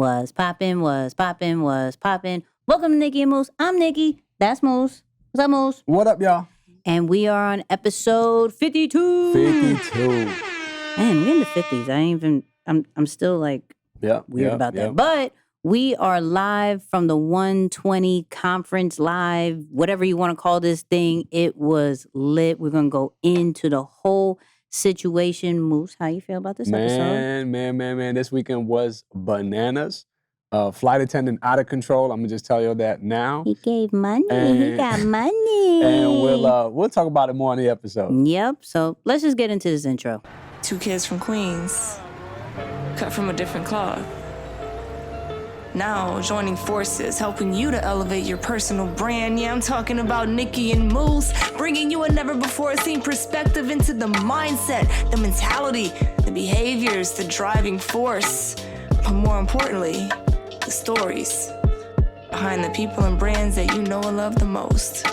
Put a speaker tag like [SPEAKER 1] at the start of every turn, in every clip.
[SPEAKER 1] Was poppin', was poppin', was poppin'. Welcome to Nicky and Moose. I'm Nicky. That's Moose. What's up, Moose?
[SPEAKER 2] What up, y'all?
[SPEAKER 1] And we are on episode 52.
[SPEAKER 2] 52.
[SPEAKER 1] Man, we're in the 50s. I'm still like weird about that. But we are live from the 120 conference live, whatever you want to call this thing. It was lit. We're going to go into the whole situation. Moose, how you feel about this episode?
[SPEAKER 2] Man. This weekend was bananas. Flight attendant out of control. I'm going to just tell you that now.
[SPEAKER 1] He gave money. He got money.
[SPEAKER 2] And we'll talk about it more on the episode.
[SPEAKER 1] Yep. So let's just get into this intro.
[SPEAKER 3] 2 kids from Queens, cut from a different cloth. Now joining forces, helping you to elevate your personal brand. Yeah, I'm talking about Nicky and Moose, bringing you a never-before-seen perspective into the mindset, the mentality, the behaviors, the driving force. But more importantly, the stories behind the people and brands that you know and love the most.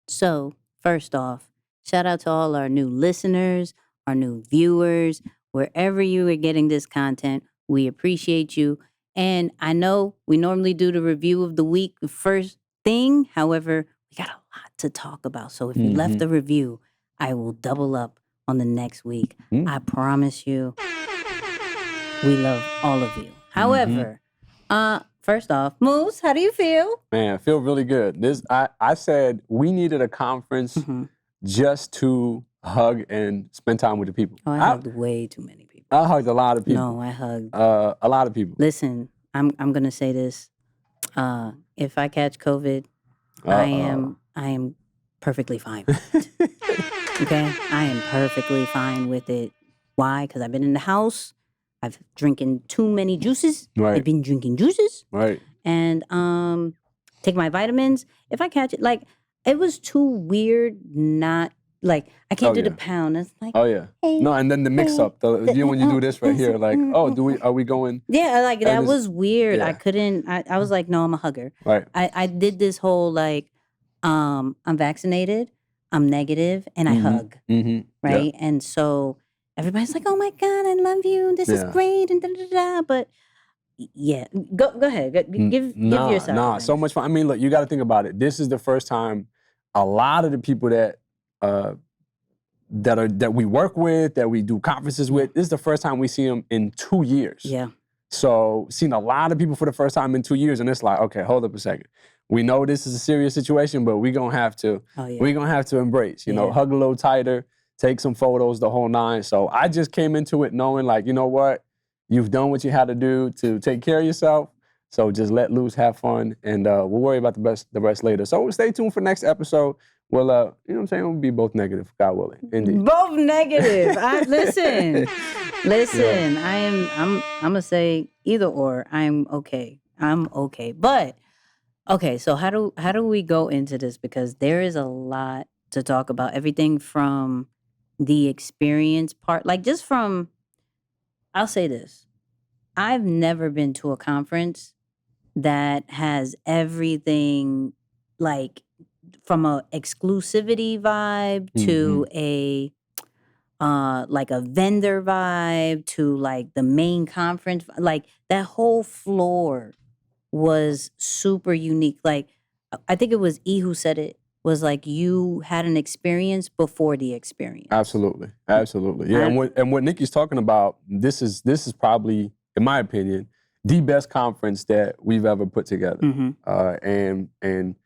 [SPEAKER 1] So, first off, shout out to all our new listeners, our new viewers. Wherever you are getting this content, we appreciate you. And I know we normally do the review of the week first thing. However, we got a lot to talk about. So if you left the review, I will double up on the next week. I promise you, we love all of you. However, first off, Moose, how do you feel?
[SPEAKER 2] Man, I feel really good. I said we needed a conference just to hug and spend time with the people.
[SPEAKER 1] Oh, I hugged way too many people.
[SPEAKER 2] I hugged a lot of people.
[SPEAKER 1] No, I hugged
[SPEAKER 2] a lot of people.
[SPEAKER 1] Listen, I'm gonna say this. If I catch COVID, I am perfectly fine with it. Okay? I am perfectly fine with it. Why? Because I've been in the house. I've drinking too many juices.
[SPEAKER 2] Right.
[SPEAKER 1] I've been drinking juices.
[SPEAKER 2] Right.
[SPEAKER 1] And take my vitamins. If I catch it, like, it was too weird not. Like, I can't do the pound. It's like, hey,
[SPEAKER 2] no, and then the mix-up. When you do this right here, like, are we going?
[SPEAKER 1] Yeah, like, that was weird.
[SPEAKER 2] Yeah.
[SPEAKER 1] I couldn't, I was like, no, I'm a hugger.
[SPEAKER 2] Right.
[SPEAKER 1] I did this whole, like, I'm vaccinated, I'm negative, and I hug. Right?
[SPEAKER 2] Yeah.
[SPEAKER 1] And so everybody's like, oh my God, I love you. This is great. And da-da-da-da. But yeah, go ahead. Give yourself.
[SPEAKER 2] Nah, so much fun. I mean, look, you got to think about it. This is the first time a lot of the people that we work with, that we do conferences with, this is the first time we see them in 2 years.
[SPEAKER 1] Yeah.
[SPEAKER 2] So seen a lot of people for the first time in 2 years, and it's like, okay, hold up a second. We know this is a serious situation, but we're gonna have to embrace, you know, hug a little tighter, take some photos, the whole nine. So I just came into it knowing, like, you know what, you've done what you had to do to take care of yourself. So just let loose, have fun, and we'll worry about the rest later. So stay tuned for next episode. Well, you know what I'm saying? We'll be both negative, God willing. Indeed.
[SPEAKER 1] Both negative. Listen. Yeah. I'm gonna say either or. I'm okay. But okay, so how do we go into this? Because there is a lot to talk about. Everything from the experience part, like just from, I'll say this. I've never been to a conference that has everything, like, from a exclusivity vibe to a like a vendor vibe to like the main conference, like that whole floor was super unique. Like, I think it was E who said it, was like, you had an experience before the experience.
[SPEAKER 2] Absolutely. Yeah, and what Nicky's talking about, this is probably, in my opinion, the best conference that we've ever put together. And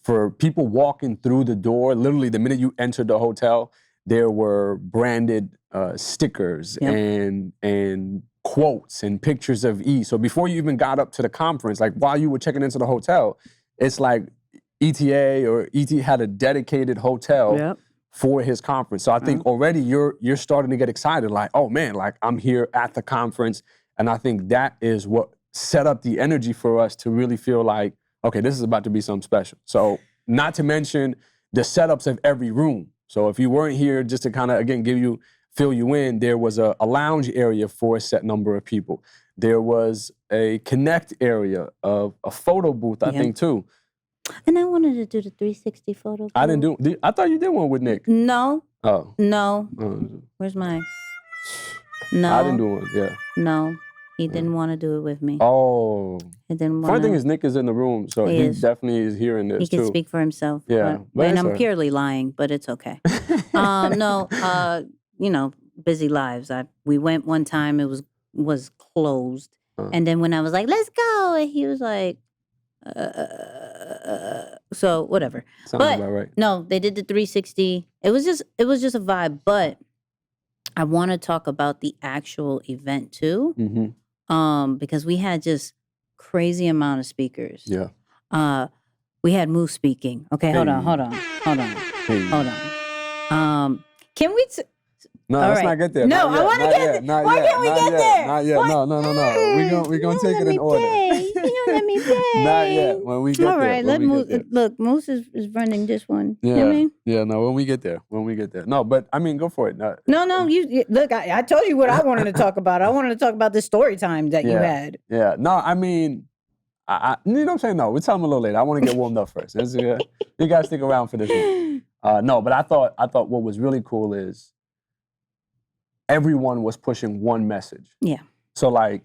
[SPEAKER 2] for people walking through the door, literally the minute you entered the hotel, there were branded stickers and quotes and pictures of E. So before you even got up to the conference, like while you were checking into the hotel, it's like ETA or ET had a dedicated hotel for his conference. So I think already you're starting to get excited, like, oh man, like I'm here at the conference. And I think that is what set up the energy for us to really feel like, okay, this is about to be something special. So not to mention the setups of every room. So if you weren't here, just to kind of, again, fill you in, there was a lounge area for a set number of people. There was a connect area of a photo booth, I think, too.
[SPEAKER 1] And I wanted to do the 360 photo booth.
[SPEAKER 2] I didn't do, I thought you did one with Nick.
[SPEAKER 1] No.
[SPEAKER 2] Oh.
[SPEAKER 1] No. Where's mine? No.
[SPEAKER 2] I didn't do one. Yeah.
[SPEAKER 1] No. He didn't want to do it with me.
[SPEAKER 2] Oh.
[SPEAKER 1] He didn't want
[SPEAKER 2] Funny
[SPEAKER 1] to.
[SPEAKER 2] thing is, Nick is in the room, so he definitely is hearing this
[SPEAKER 1] He
[SPEAKER 2] too.
[SPEAKER 1] can speak for himself.
[SPEAKER 2] Yeah, but
[SPEAKER 1] and
[SPEAKER 2] it's
[SPEAKER 1] I'm
[SPEAKER 2] all right.
[SPEAKER 1] purely lying, but it's okay. No, busy lives. We went one time. It was closed, and then when I was like, "Let's go," and he was like, so whatever.
[SPEAKER 2] Sounds about right.
[SPEAKER 1] No, they did the 360. It was just a vibe. But I want to talk about the actual event too, because we had just crazy amount of speakers.
[SPEAKER 2] Yeah.
[SPEAKER 1] We had Moose speaking. Okay, hold on. Can we?
[SPEAKER 2] No, let's not get there.
[SPEAKER 1] No, I want to get there. Why can't we get there?
[SPEAKER 2] Not yet. No. We're going to take it in order.
[SPEAKER 1] You don't let me pay.
[SPEAKER 2] Not yet. When we get there.
[SPEAKER 1] All right, let Moose. Look, Moose is running this one.
[SPEAKER 2] Yeah.
[SPEAKER 1] You know what I mean?
[SPEAKER 2] Yeah, no, when we get there. No, but I mean, go for it.
[SPEAKER 1] No, you look, I told you what I wanted to talk about. I wanted to talk about the story time that you had.
[SPEAKER 2] Yeah. No, I mean, I you know what I'm saying? No, we'll tell them a little later. I want to get warmed up first. You guys stick around for this one. No, but I thought what was really cool is everyone was pushing one message.
[SPEAKER 1] Yeah.
[SPEAKER 2] So like,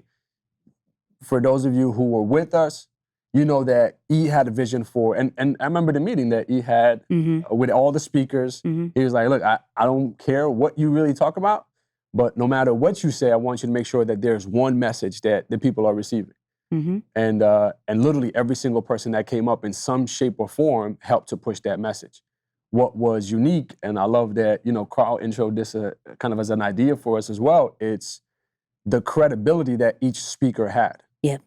[SPEAKER 2] for those of you who were with us, you know that E had a vision for, and I remember the meeting that E had with all the speakers. He was like, look, I don't care what you really talk about, but no matter what you say, I want you to make sure that there's one message that the people are receiving. And literally every single person that came up in some shape or form helped to push that message. What was unique, and I love that, Carl introed this kind of as an idea for us as well, it's the credibility that each speaker had.
[SPEAKER 1] Yep.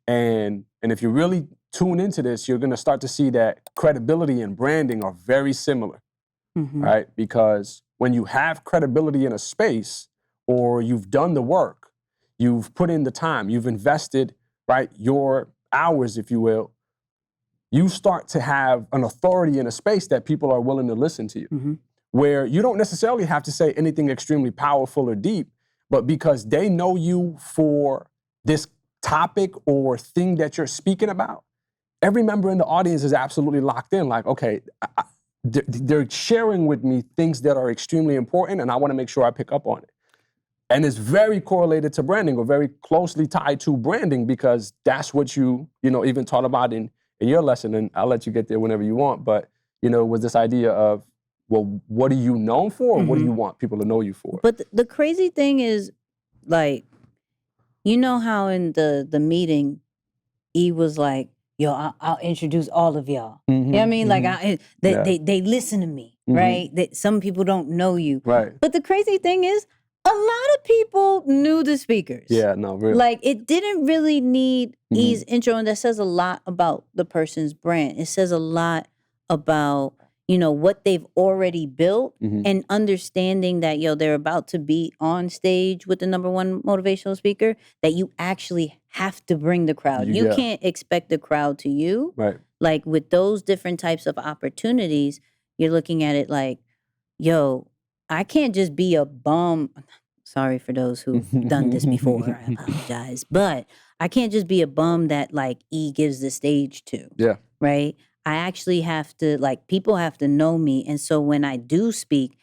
[SPEAKER 2] And if you really tune into this, you're going to start to see that credibility and branding are very similar, right? Because when you have credibility in a space, or you've done the work, you've put in the time, you've invested, right, your hours, if you will, you start to have an authority in a space that people are willing to listen to you, where you don't necessarily have to say anything extremely powerful or deep, but because they know you for this topic or thing that you're speaking about, every member in the audience is absolutely locked in. Like, okay, they're sharing with me things that are extremely important, and I want to make sure I pick up on it. And it's very correlated to branding, or very closely tied to branding, because that's what you even taught about in your lesson, and I'll let you get there whenever you want, but, was this idea of, well, what are you known for, or what do you want people to know you for?
[SPEAKER 1] But the crazy thing is, like, how in the meeting, E was like, yo, I'll introduce all of y'all. You know what I mean? Like, they listen to me, right? That some people don't know you.
[SPEAKER 2] Right.
[SPEAKER 1] But the crazy thing is, a lot of people knew the speakers.
[SPEAKER 2] Yeah, no, really.
[SPEAKER 1] Like, it didn't really need E's intro, and that says a lot about the person's brand. It says a lot about, what they've already built, and understanding that, they're about to be on stage with the #1 motivational speaker, that you actually have to bring the crowd. You can't expect the crowd to you.
[SPEAKER 2] Right.
[SPEAKER 1] Like, with those different types of opportunities, you're looking at it like, yo, I can't just be a bum. Sorry for those who've done this before. I apologize. But I can't just be a bum that, like, E gives the stage to.
[SPEAKER 2] Yeah.
[SPEAKER 1] Right? I actually have to, like, people have to know me. And so when I do speak,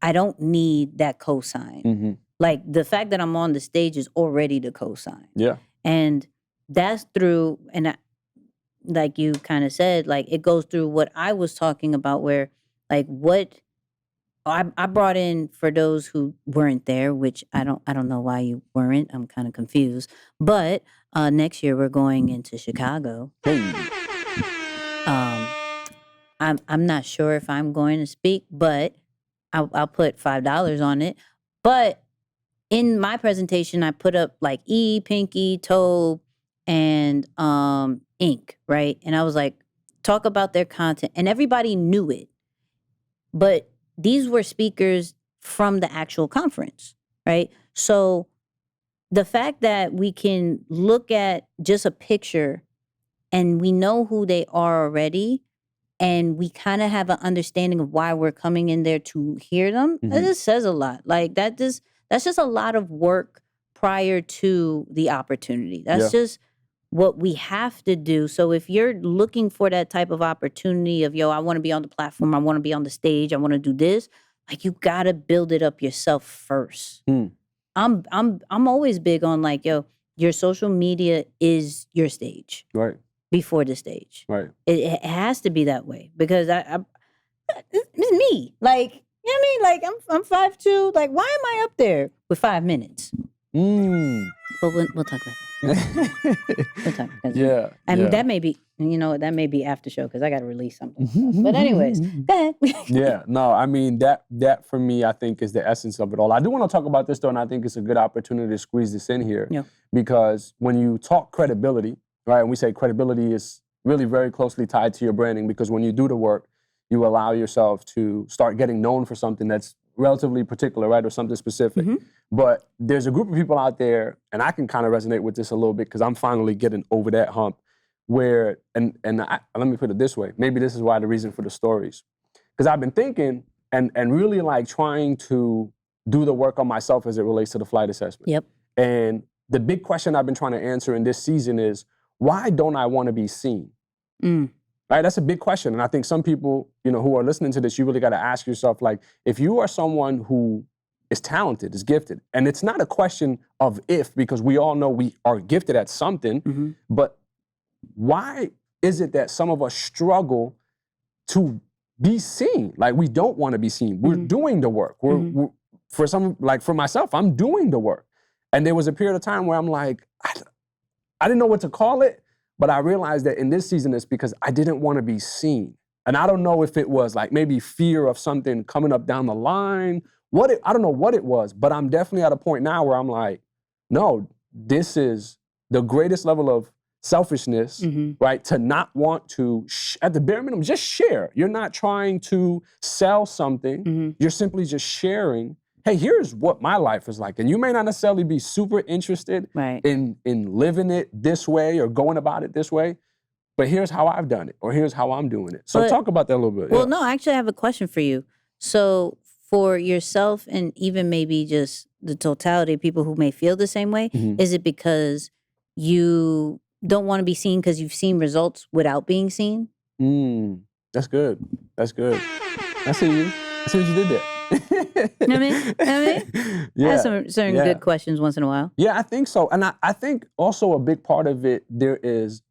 [SPEAKER 1] I don't need that cosign. Like, the fact that I'm on the stage is already the cosign.
[SPEAKER 2] Yeah.
[SPEAKER 1] And that's through, and like you kind of said, like, it goes through what I was talking about, where, like, what I brought in, for those who weren't there, which I don't know why you weren't. I'm kind of confused. But next year we're going into Chicago. I'm not sure if I'm going to speak, but I'll put $5 on it. But in my presentation, I put up like E, Pinky, Toe, and Ink, right? And I was like, talk about their content, and everybody knew it. But these were speakers from the actual conference, right? So the fact that we can look at just a picture and we know who they are already, and we kind of have an understanding of why we're coming in there to hear them, that just says a lot. Like, that's just a lot of work prior to the opportunity. That's just what we have to do. So if you're looking for that type of opportunity of, yo, I want to be on the platform, I want to be on the stage, I want to do this, like, you got to build it up yourself first. I'm always big on like, yo, your social media is your stage
[SPEAKER 2] Right.
[SPEAKER 1] before the stage.
[SPEAKER 2] Right.
[SPEAKER 1] It has to be that way because it's me. Like, you know what I mean? Like I'm 5'2". Like, why am I up there with 5 minutes? But we'll talk about that. We'll talk about that.
[SPEAKER 2] Yeah.
[SPEAKER 1] I mean, that may be, that may be after show because I got to release something. But anyways, go ahead.
[SPEAKER 2] Yeah, no, I mean, that for me, I think is the essence of it all. I do want to talk about this though, and I think it's a good opportunity to squeeze this in here.
[SPEAKER 1] Yeah.
[SPEAKER 2] Because when you talk credibility, right, and we say credibility is really very closely tied to your branding because when you do the work, you allow yourself to start getting known for something that's relatively particular, right, or something specific. But there's a group of people out there, and I can kind of resonate with this a little bit because I'm finally getting over that hump where, and let me put it this way, maybe this is why the reason for the stories. Because I've been thinking and really like trying to do the work on myself as it relates to the flight assessment.
[SPEAKER 1] Yep.
[SPEAKER 2] And the big question I've been trying to answer in this season is, why don't I want to be seen? Right? That's a big question. And I think some people, who are listening to this, you really got to ask yourself, like, if you are someone who is talented, is gifted, and it's not a question of if, because we all know we are gifted at something, but why is it that some of us struggle to be seen? Like, we don't want to be seen. We're doing the work. We're for some, like for myself, I'm doing the work. And there was a period of time where I'm like, I didn't know what to call it, but I realized that in this season it's because I didn't want to be seen. And I don't know if it was like maybe fear of something coming up down the line. I don't know what it was, but I'm definitely at a point now where I'm like, no, this is the greatest level of selfishness, right? To not want to, at the bare minimum, just share. You're not trying to sell something. You're simply just sharing, hey, here's what my life is like. And you may not necessarily be super interested in living it this way or going about it this way, but here's how I've done it, or here's how I'm doing it. So talk about that a little bit.
[SPEAKER 1] Well, no, actually I have a question for you. So for yourself and even maybe just the totality of people who may feel the same way, is it because you don't want to be seen because you've seen results without being seen?
[SPEAKER 2] That's good. That's good. I see you. I see what you did there.
[SPEAKER 1] You know what I mean?
[SPEAKER 2] Yeah.
[SPEAKER 1] I have some certain good questions once in a while.
[SPEAKER 2] Yeah, I think so. And I think also a big part of it, there is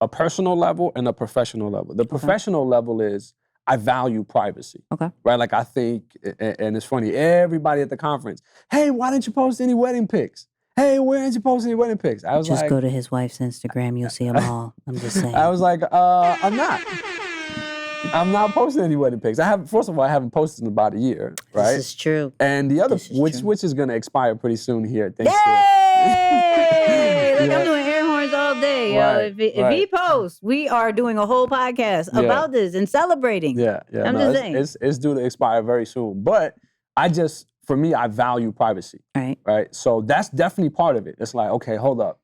[SPEAKER 2] a personal level and a professional level. The professional level is I value privacy.
[SPEAKER 1] Okay.
[SPEAKER 2] Right? Like I think, and it's funny, everybody at the conference, hey, why didn't you post any wedding pics? Hey, where didn't you post any wedding pics? I was
[SPEAKER 1] just
[SPEAKER 2] like,
[SPEAKER 1] go to his wife's Instagram, you'll see them all. I'm just saying.
[SPEAKER 2] I was like, I'm not posting any wedding pics. First of all, I haven't posted in about a year, right?
[SPEAKER 1] This is true.
[SPEAKER 2] And the other, which is going to expire pretty soon here.
[SPEAKER 1] Yay! Look, I'm doing air horns all day, yo. If he posts, we are doing a whole podcast about this and celebrating.
[SPEAKER 2] Yeah.
[SPEAKER 1] I'm just saying.
[SPEAKER 2] It's due to expire very soon. But for me, I value privacy. Right? So that's definitely part of it. It's like, okay, hold up.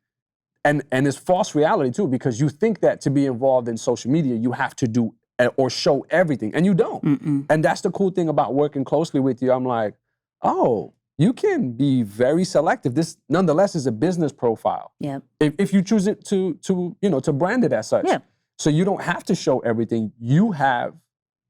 [SPEAKER 2] And it's false reality too, because you think that to be involved in social media, you have to do or show everything, and you don't. And that's the cool thing about working closely with you. I'm like, oh, you can be very selective. This, nonetheless, is a business profile.
[SPEAKER 1] Yeah.
[SPEAKER 2] If you choose it to brand it as such. Yeah. So you don't have to show everything. You have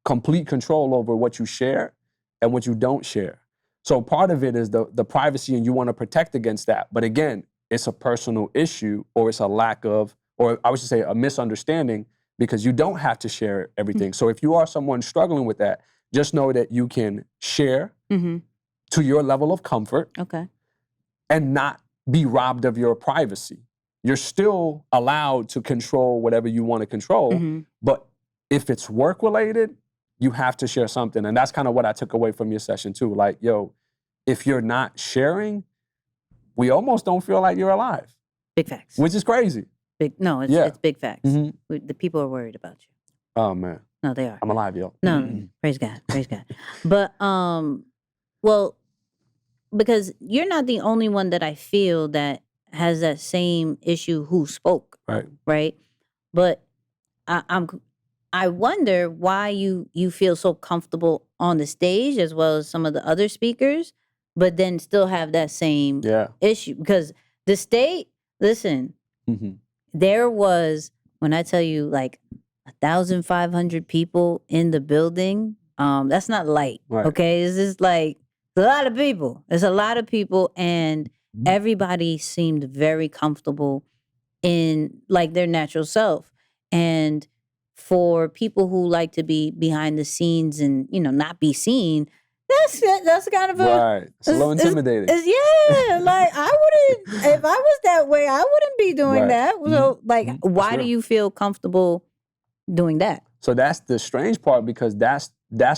[SPEAKER 2] complete control over what you share and what you don't share. So part of it is the privacy, and you want to protect against that. But again, it's a personal issue, or it's a lack of, or I should say a misunderstanding, because you don't have to share everything. So if you are someone struggling with that, just know that you can share to your level of comfort and not be robbed of your privacy. You're still allowed to control whatever you want to control, but if it's work-related, you have to share something. And that's kind of what I took away from your session too. Like, yo, if you're not sharing, we almost don't feel like you're alive.
[SPEAKER 1] Big facts.
[SPEAKER 2] Which is crazy.
[SPEAKER 1] It's big facts. The people are worried about you.
[SPEAKER 2] Oh, man.
[SPEAKER 1] No, they are.
[SPEAKER 2] I'm alive, yo.
[SPEAKER 1] No, praise God. But, well, because you're not the only one that I feel that has that same issue who spoke. Right? But I wonder why you feel so comfortable on the stage as well as some of the other speakers, but then still have that same issue. Because the state, listen, there was, when I tell you like 1,500 people in the building, that's not light, okay? It's just like It's a lot of people. It's a lot of people, and everybody seemed very comfortable in like their natural self. And for people who like to be behind the scenes and not be seen, that's kind of
[SPEAKER 2] Right. It's a little intimidating.
[SPEAKER 1] Yeah, like I wouldn't if I was that way, I wouldn't be doing
[SPEAKER 2] Right.
[SPEAKER 1] that. So like, why
[SPEAKER 2] Sure.
[SPEAKER 1] do you feel comfortable doing that?
[SPEAKER 2] So that's the strange part, because that's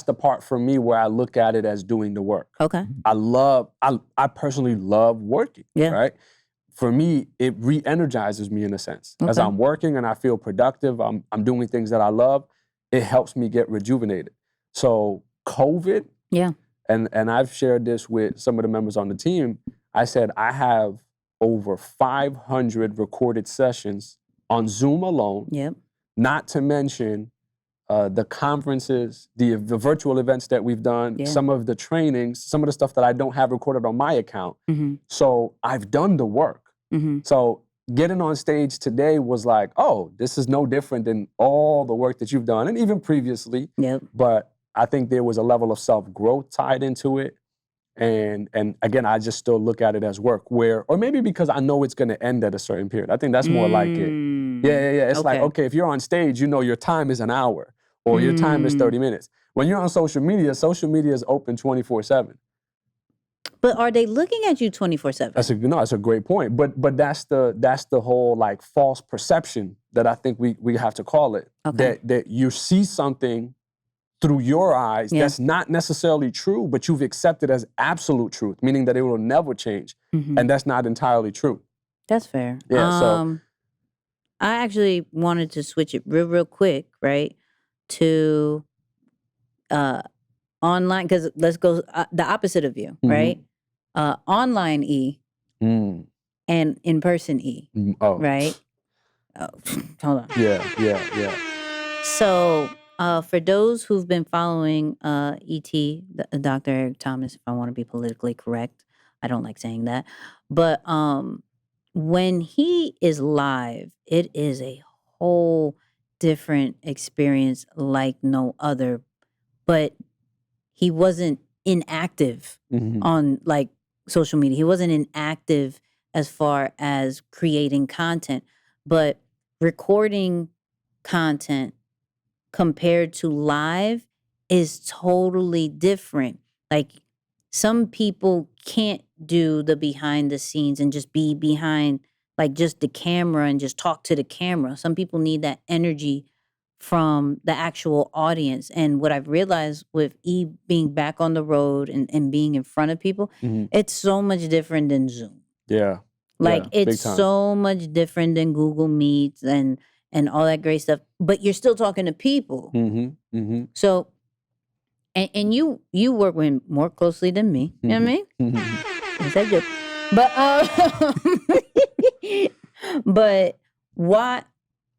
[SPEAKER 2] the part for me where I look at it as doing the work.
[SPEAKER 1] Okay.
[SPEAKER 2] I personally love working.
[SPEAKER 1] Yeah.
[SPEAKER 2] Right. For me, it re-energizes me in a sense. As
[SPEAKER 1] Okay.
[SPEAKER 2] I'm working and I feel productive, I'm doing things that I love, it helps me get rejuvenated. So COVID,
[SPEAKER 1] Yeah.
[SPEAKER 2] and I've shared this with some of the members on the team, I said I have over 500 recorded sessions on Zoom alone,
[SPEAKER 1] Yep.
[SPEAKER 2] not to mention the conferences, the virtual events that we've done,
[SPEAKER 1] Yeah.
[SPEAKER 2] some of the trainings, some of the stuff that I don't have recorded on my account.
[SPEAKER 1] Mm-hmm.
[SPEAKER 2] So I've done the work.
[SPEAKER 1] Mm-hmm.
[SPEAKER 2] So getting on stage today was like, oh, this is no different than all the work that you've done, and even previously.
[SPEAKER 1] Yep.
[SPEAKER 2] But I think there was a level of self-growth tied into it. And again, I just still look at it as work, or maybe because I know it's going to end at a certain period. I think that's more like it. Yeah. It's like, okay, if you're on stage, your time is an hour or your time is 30 minutes. When you're on social media is open 24/7.
[SPEAKER 1] But are they looking at you 24/7?
[SPEAKER 2] That's a great point. But that's the whole like false perception that I think we have to call it.
[SPEAKER 1] Okay.
[SPEAKER 2] That you see something through your eyes that's not necessarily true, but you've accepted as absolute truth, meaning that it will never change.
[SPEAKER 1] Mm-hmm.
[SPEAKER 2] And that's not entirely true.
[SPEAKER 1] That's fair.
[SPEAKER 2] Yeah, so
[SPEAKER 1] I actually wanted to switch it real quick, right, to online, because let's go the opposite of you, right? Online E
[SPEAKER 2] Mm.
[SPEAKER 1] and in-person E,
[SPEAKER 2] Oh.
[SPEAKER 1] right? Oh, hold on.
[SPEAKER 2] Yeah.
[SPEAKER 1] So for those who've been following E.T., Dr. Eric Thomas, if I want to be politically correct, I don't like saying that, but when he is live, it is a whole different experience like no other. But he wasn't inactive on like social media. He wasn't inactive as far as creating content, but recording content compared to live is totally different. Like some people can't do the behind the scenes and just be behind like just the camera and just talk to the camera. Some people need that energy from the actual audience. And what I've realized with E being back on the road and being in front of people, it's so much different than Zoom.
[SPEAKER 2] Yeah.
[SPEAKER 1] Like
[SPEAKER 2] big
[SPEAKER 1] it's
[SPEAKER 2] time.
[SPEAKER 1] so much different than Google Meets and all that great stuff. But you're still talking to people. So, and you work with more closely than me. You know what I mean? Is that good? But but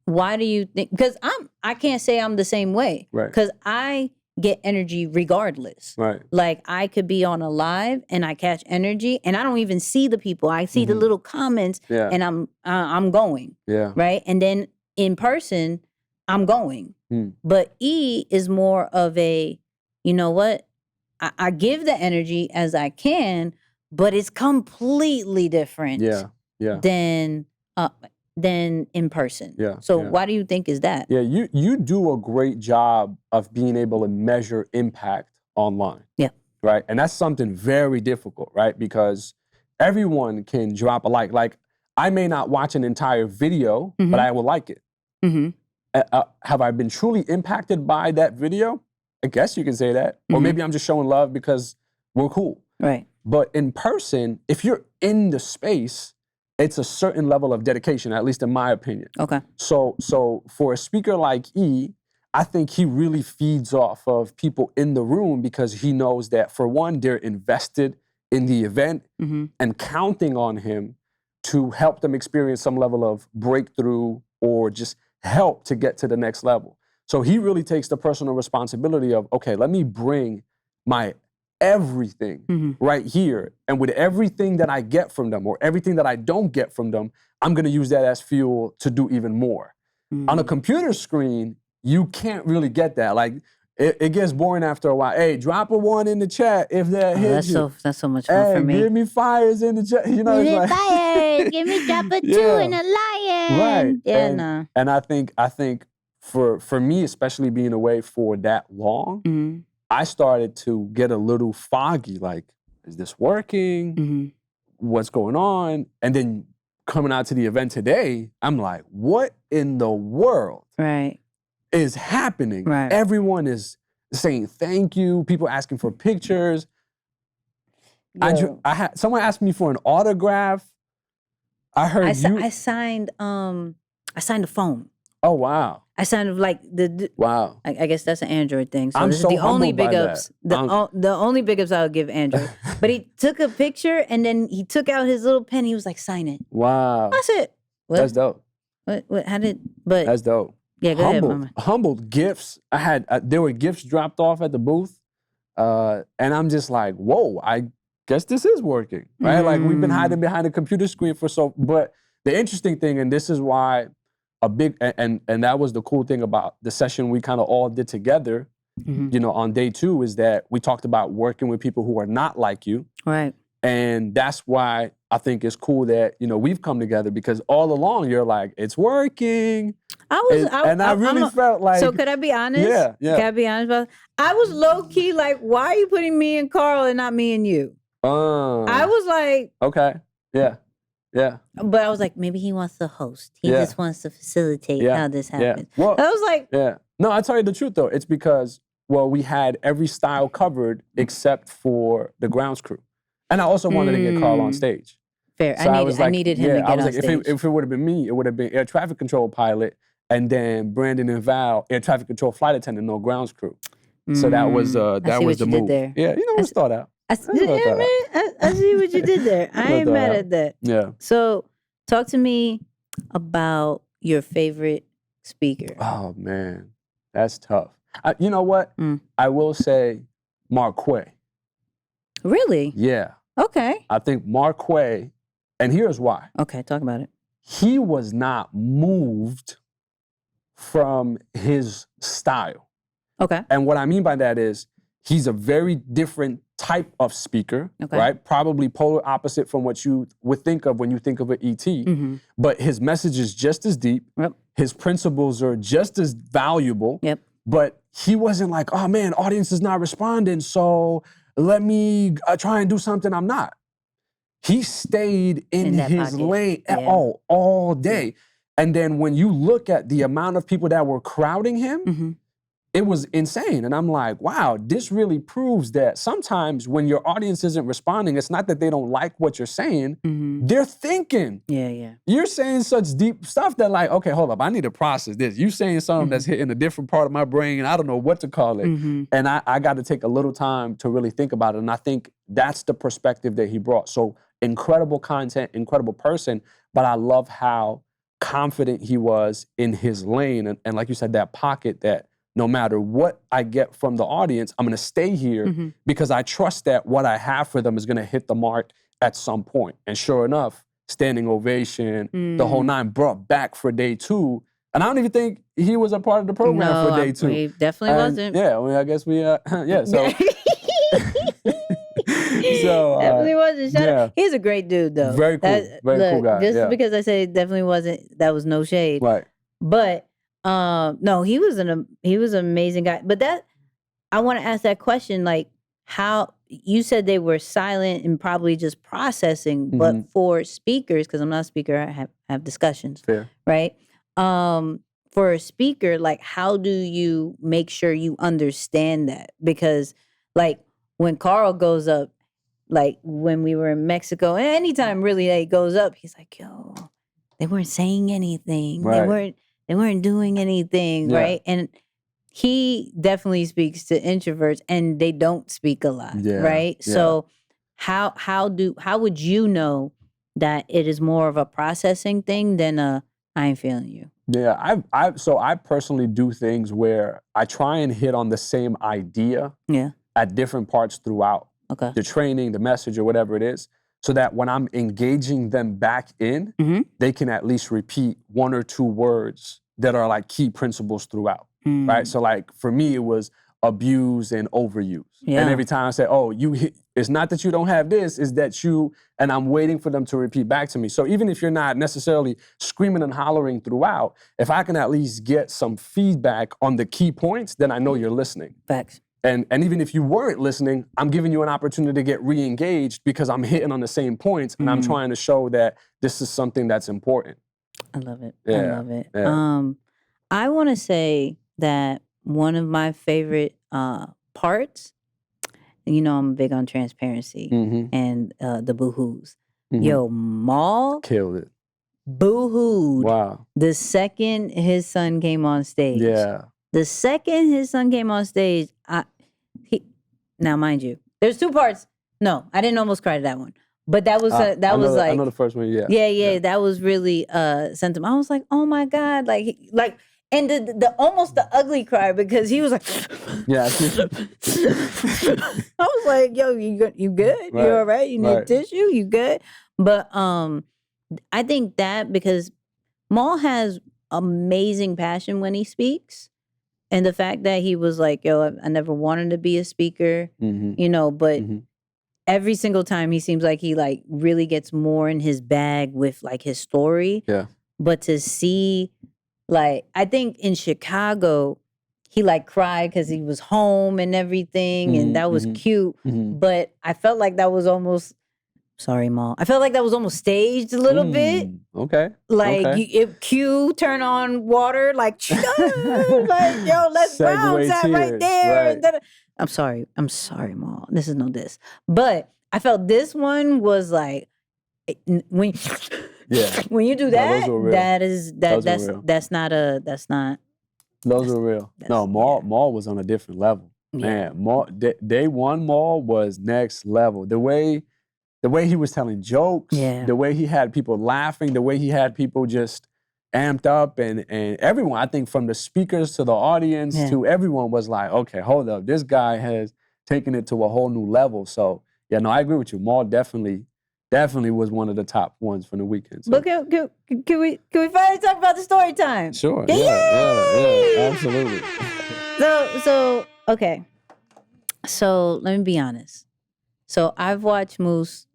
[SPEAKER 1] why do you think? Because I can't say I'm the same way.
[SPEAKER 2] Right.
[SPEAKER 1] Because I get energy regardless.
[SPEAKER 2] Right.
[SPEAKER 1] Like I could be on a live and I catch energy and I don't even see the people. I see the little comments and I'm going.
[SPEAKER 2] Yeah.
[SPEAKER 1] Right. And then in person, I'm going. But E is more of a, you know what? I give the energy as I can, but it's completely different.
[SPEAKER 2] Yeah.
[SPEAKER 1] Than in person.
[SPEAKER 2] Yeah.
[SPEAKER 1] So why do you think is that?
[SPEAKER 2] Yeah, you do a great job of being able to measure impact online.
[SPEAKER 1] Yeah.
[SPEAKER 2] Right? And that's something very difficult, right? Because everyone can drop a like. Like, I may not watch an entire video, but I will like it. Have I been truly impacted by that video? I guess you can say that. Or maybe I'm just showing love because we're cool.
[SPEAKER 1] Right.
[SPEAKER 2] But in person, if you're in the space, it's a certain level of dedication, at least in my opinion.
[SPEAKER 1] Okay.
[SPEAKER 2] So for a speaker like E, I think he really feeds off of people in the room because he knows that, for one, they're invested in the event and counting on him to help them experience some level of breakthrough or just help to get to the next level. So he really takes the personal responsibility of, okay, let me bring my everything right here. And with everything that I get from them or everything that I don't get from them, I'm going to use that as fuel to do even more. On a computer screen, you can't really get that. Like, it gets boring after a while. Hey, drop a 1 in the chat if that hits you.
[SPEAKER 1] That's so much fun
[SPEAKER 2] Hey,
[SPEAKER 1] for me.
[SPEAKER 2] give me fires in the chat. You know,
[SPEAKER 1] Give me
[SPEAKER 2] it's like,
[SPEAKER 1] fires. Give me drop a 2 and a lion.
[SPEAKER 2] right.
[SPEAKER 1] Yeah,
[SPEAKER 2] and I think for me, especially being away for that long, I started to get a little foggy. Like, is this working? What's going on? And then coming out to the event today, I'm like, what in the world is happening?
[SPEAKER 1] Right.
[SPEAKER 2] Everyone is saying thank you. People asking for pictures. I had someone asked me for an autograph. I heard
[SPEAKER 1] I signed a phone.
[SPEAKER 2] Oh wow.
[SPEAKER 1] I signed like
[SPEAKER 2] wow.
[SPEAKER 1] I guess that's an Android thing. So
[SPEAKER 2] I'm
[SPEAKER 1] this
[SPEAKER 2] so
[SPEAKER 1] is the only
[SPEAKER 2] humbled by
[SPEAKER 1] big ups. The only big ups I'll give Android. But he took a picture and then he took out his little pen. He was like, sign it.
[SPEAKER 2] Wow.
[SPEAKER 1] That's it. What?
[SPEAKER 2] That's dope.
[SPEAKER 1] What? How did? But
[SPEAKER 2] that's dope.
[SPEAKER 1] Yeah, go ahead, Mama.
[SPEAKER 2] Humbled gifts. I had there were gifts dropped off at the booth, and I'm just like, whoa. I guess this is working, right? Like we've been hiding behind a computer screen for so. But the interesting thing, and this is why a big and that was the cool thing about the session we kind of all did together, you know, on day 2 is that we talked about working with people who are not like you,
[SPEAKER 1] right?
[SPEAKER 2] And that's why I think it's cool that, you know, we've come together because all along you're like, it's working. I really felt like.
[SPEAKER 1] So could I be honest?
[SPEAKER 2] Yeah.
[SPEAKER 1] Can I be honest about it? I was low key like, why are you putting me and Carl and not me and you? I was like,
[SPEAKER 2] okay, yeah.
[SPEAKER 1] But I was like, maybe he wants to host. He just wants to facilitate how this happens.
[SPEAKER 2] Well,
[SPEAKER 1] I was like,
[SPEAKER 2] no, I'll tell you the truth though. It's because, well, we had every style covered except for the grounds crew. And I also wanted to get Carl on stage.
[SPEAKER 1] Fair. So I needed him to get on stage.
[SPEAKER 2] If it would have been me, it would have been air traffic control pilot, and then Brandon and Val, air traffic control flight attendant, no grounds crew. So that was the move.
[SPEAKER 1] There.
[SPEAKER 2] Yeah, you know, let's thought out.
[SPEAKER 1] I see what you did there. I ain't mad at that.
[SPEAKER 2] Yeah.
[SPEAKER 1] So talk to me about your favorite speaker.
[SPEAKER 2] Oh man, that's tough. You know what? I will say Marquay.
[SPEAKER 1] Really?
[SPEAKER 2] Yeah.
[SPEAKER 1] Okay.
[SPEAKER 2] I think Marquay, and here's why.
[SPEAKER 1] Okay, talk about it.
[SPEAKER 2] He was not moved from his style.
[SPEAKER 1] Okay.
[SPEAKER 2] And what I mean by that is he's a very different type of speaker, right? Probably polar opposite from what you would think of when you think of an ET. But his message is just as deep.
[SPEAKER 1] Yep.
[SPEAKER 2] His principles are just as valuable.
[SPEAKER 1] Yep.
[SPEAKER 2] But he wasn't like, oh man, audience is not responding, so let me try and do something I'm not. He stayed in his lane all day. And then when you look at the amount of people that were crowding him, it was insane. And I'm like, wow, this really proves that sometimes when your audience isn't responding, it's not that they don't like what you're saying, they're thinking.
[SPEAKER 1] Yeah.
[SPEAKER 2] You're saying such deep stuff that like, okay, hold up, I need to process this. You saying something that's hitting a different part of my brain, and I don't know what to call it. And I got to take a little time to really think about it. And I think that's the perspective that he brought. So incredible content, incredible person, but I love how confident he was in his lane. And like you said, that pocket that no matter what I get from the audience, I'm gonna stay here because I trust that what I have for them is gonna hit the mark at some point. And sure enough, standing ovation, the whole 9 brought back for day 2. And I don't even think he was a part of the program for day 2.
[SPEAKER 1] He definitely wasn't.
[SPEAKER 2] Yeah, I guess we, so.
[SPEAKER 1] Definitely wasn't. He's a great dude though.
[SPEAKER 2] Very cool, cool guy.
[SPEAKER 1] Just because I say definitely wasn't, that was no shade.
[SPEAKER 2] Right.
[SPEAKER 1] But no, he was an amazing guy. But that, I want to ask that question, like, how you said they were silent and probably just processing, but for speakers, because I'm not a speaker, I have discussions.
[SPEAKER 2] Fair.
[SPEAKER 1] Right? For a speaker, like, how do you make sure you understand that? Because like when Carl goes up, like when we were in Mexico, anytime really that he goes up, he's like, yo, they weren't saying anything.
[SPEAKER 2] Right.
[SPEAKER 1] They weren't doing anything, right? And he definitely speaks to introverts, and they don't speak a lot, right?
[SPEAKER 2] Yeah.
[SPEAKER 1] So how would you know that it is more of a processing thing than a I ain't feeling you?
[SPEAKER 2] Yeah, I personally do things where I try and hit on the same idea at different parts throughout the training, the message, or whatever it is, so that when I'm engaging them back in, they can at least repeat 1 or 2 words that are like key principles throughout, right? So like for me, it was, abuse and overuse.
[SPEAKER 1] Yeah.
[SPEAKER 2] And every time I say, oh, it's not that you don't have this, it's that and I'm waiting for them to repeat back to me. So even if you're not necessarily screaming and hollering throughout, if I can at least get some feedback on the key points, then I know you're listening.
[SPEAKER 1] Facts.
[SPEAKER 2] And even if you weren't listening, I'm giving you an opportunity to get re-engaged because I'm hitting on the same points and I'm trying to show that this is something that's important.
[SPEAKER 1] I love it.
[SPEAKER 2] Yeah.
[SPEAKER 1] I love it.
[SPEAKER 2] Yeah.
[SPEAKER 1] I want to say that one of my favorite parts, you know, I'm big on transparency and the boo-hoos. Yo, Maul
[SPEAKER 2] killed it.
[SPEAKER 1] Boo-hooed.
[SPEAKER 2] Wow.
[SPEAKER 1] The second his son came on stage.
[SPEAKER 2] Yeah.
[SPEAKER 1] The second his son came on stage, now mind you, there's two parts. No, I didn't almost cry to that one. But that was like
[SPEAKER 2] I know the first one, yeah.
[SPEAKER 1] That was really sentiment. I was like, oh my God, like and the almost the ugly cry because he was like
[SPEAKER 2] yeah.
[SPEAKER 1] I was like, yo, you good? Right. You all right? You need tissue? You good? But I think that because Maul has amazing passion when he speaks. And the fact that he was like, yo, I never wanted to be a speaker, you know, but every single time he seems like he like really gets more in his bag with like his story.
[SPEAKER 2] Yeah.
[SPEAKER 1] But to see, like, I think in Chicago, he like cried because he was home and everything. And that was cute. But I felt like that was almost, sorry, Maul. I felt like that was almost staged a little bit.
[SPEAKER 2] Okay.
[SPEAKER 1] Like, if Q turn on water, like, like yo, let's bounce that right there. Right. I'm sorry, Maul. This is no diss. But I felt this one was like, when you do that, that's not.
[SPEAKER 2] Those were real. No, Maul was on a different level. Yeah. Man, Maul, day one Maul was next level. The way he was telling jokes, the way he had people laughing, the way he had people just amped up, and everyone, I think from the speakers to the audience to everyone was like, okay, hold up, this guy has taken it to a whole new level. So, yeah, no, I agree with you. Maul definitely was one of the top ones from the weekend. So.
[SPEAKER 1] But can we finally talk about the story time?
[SPEAKER 2] Sure, yeah, absolutely.
[SPEAKER 1] So, okay. So, let me be honest. So, I've watched Moose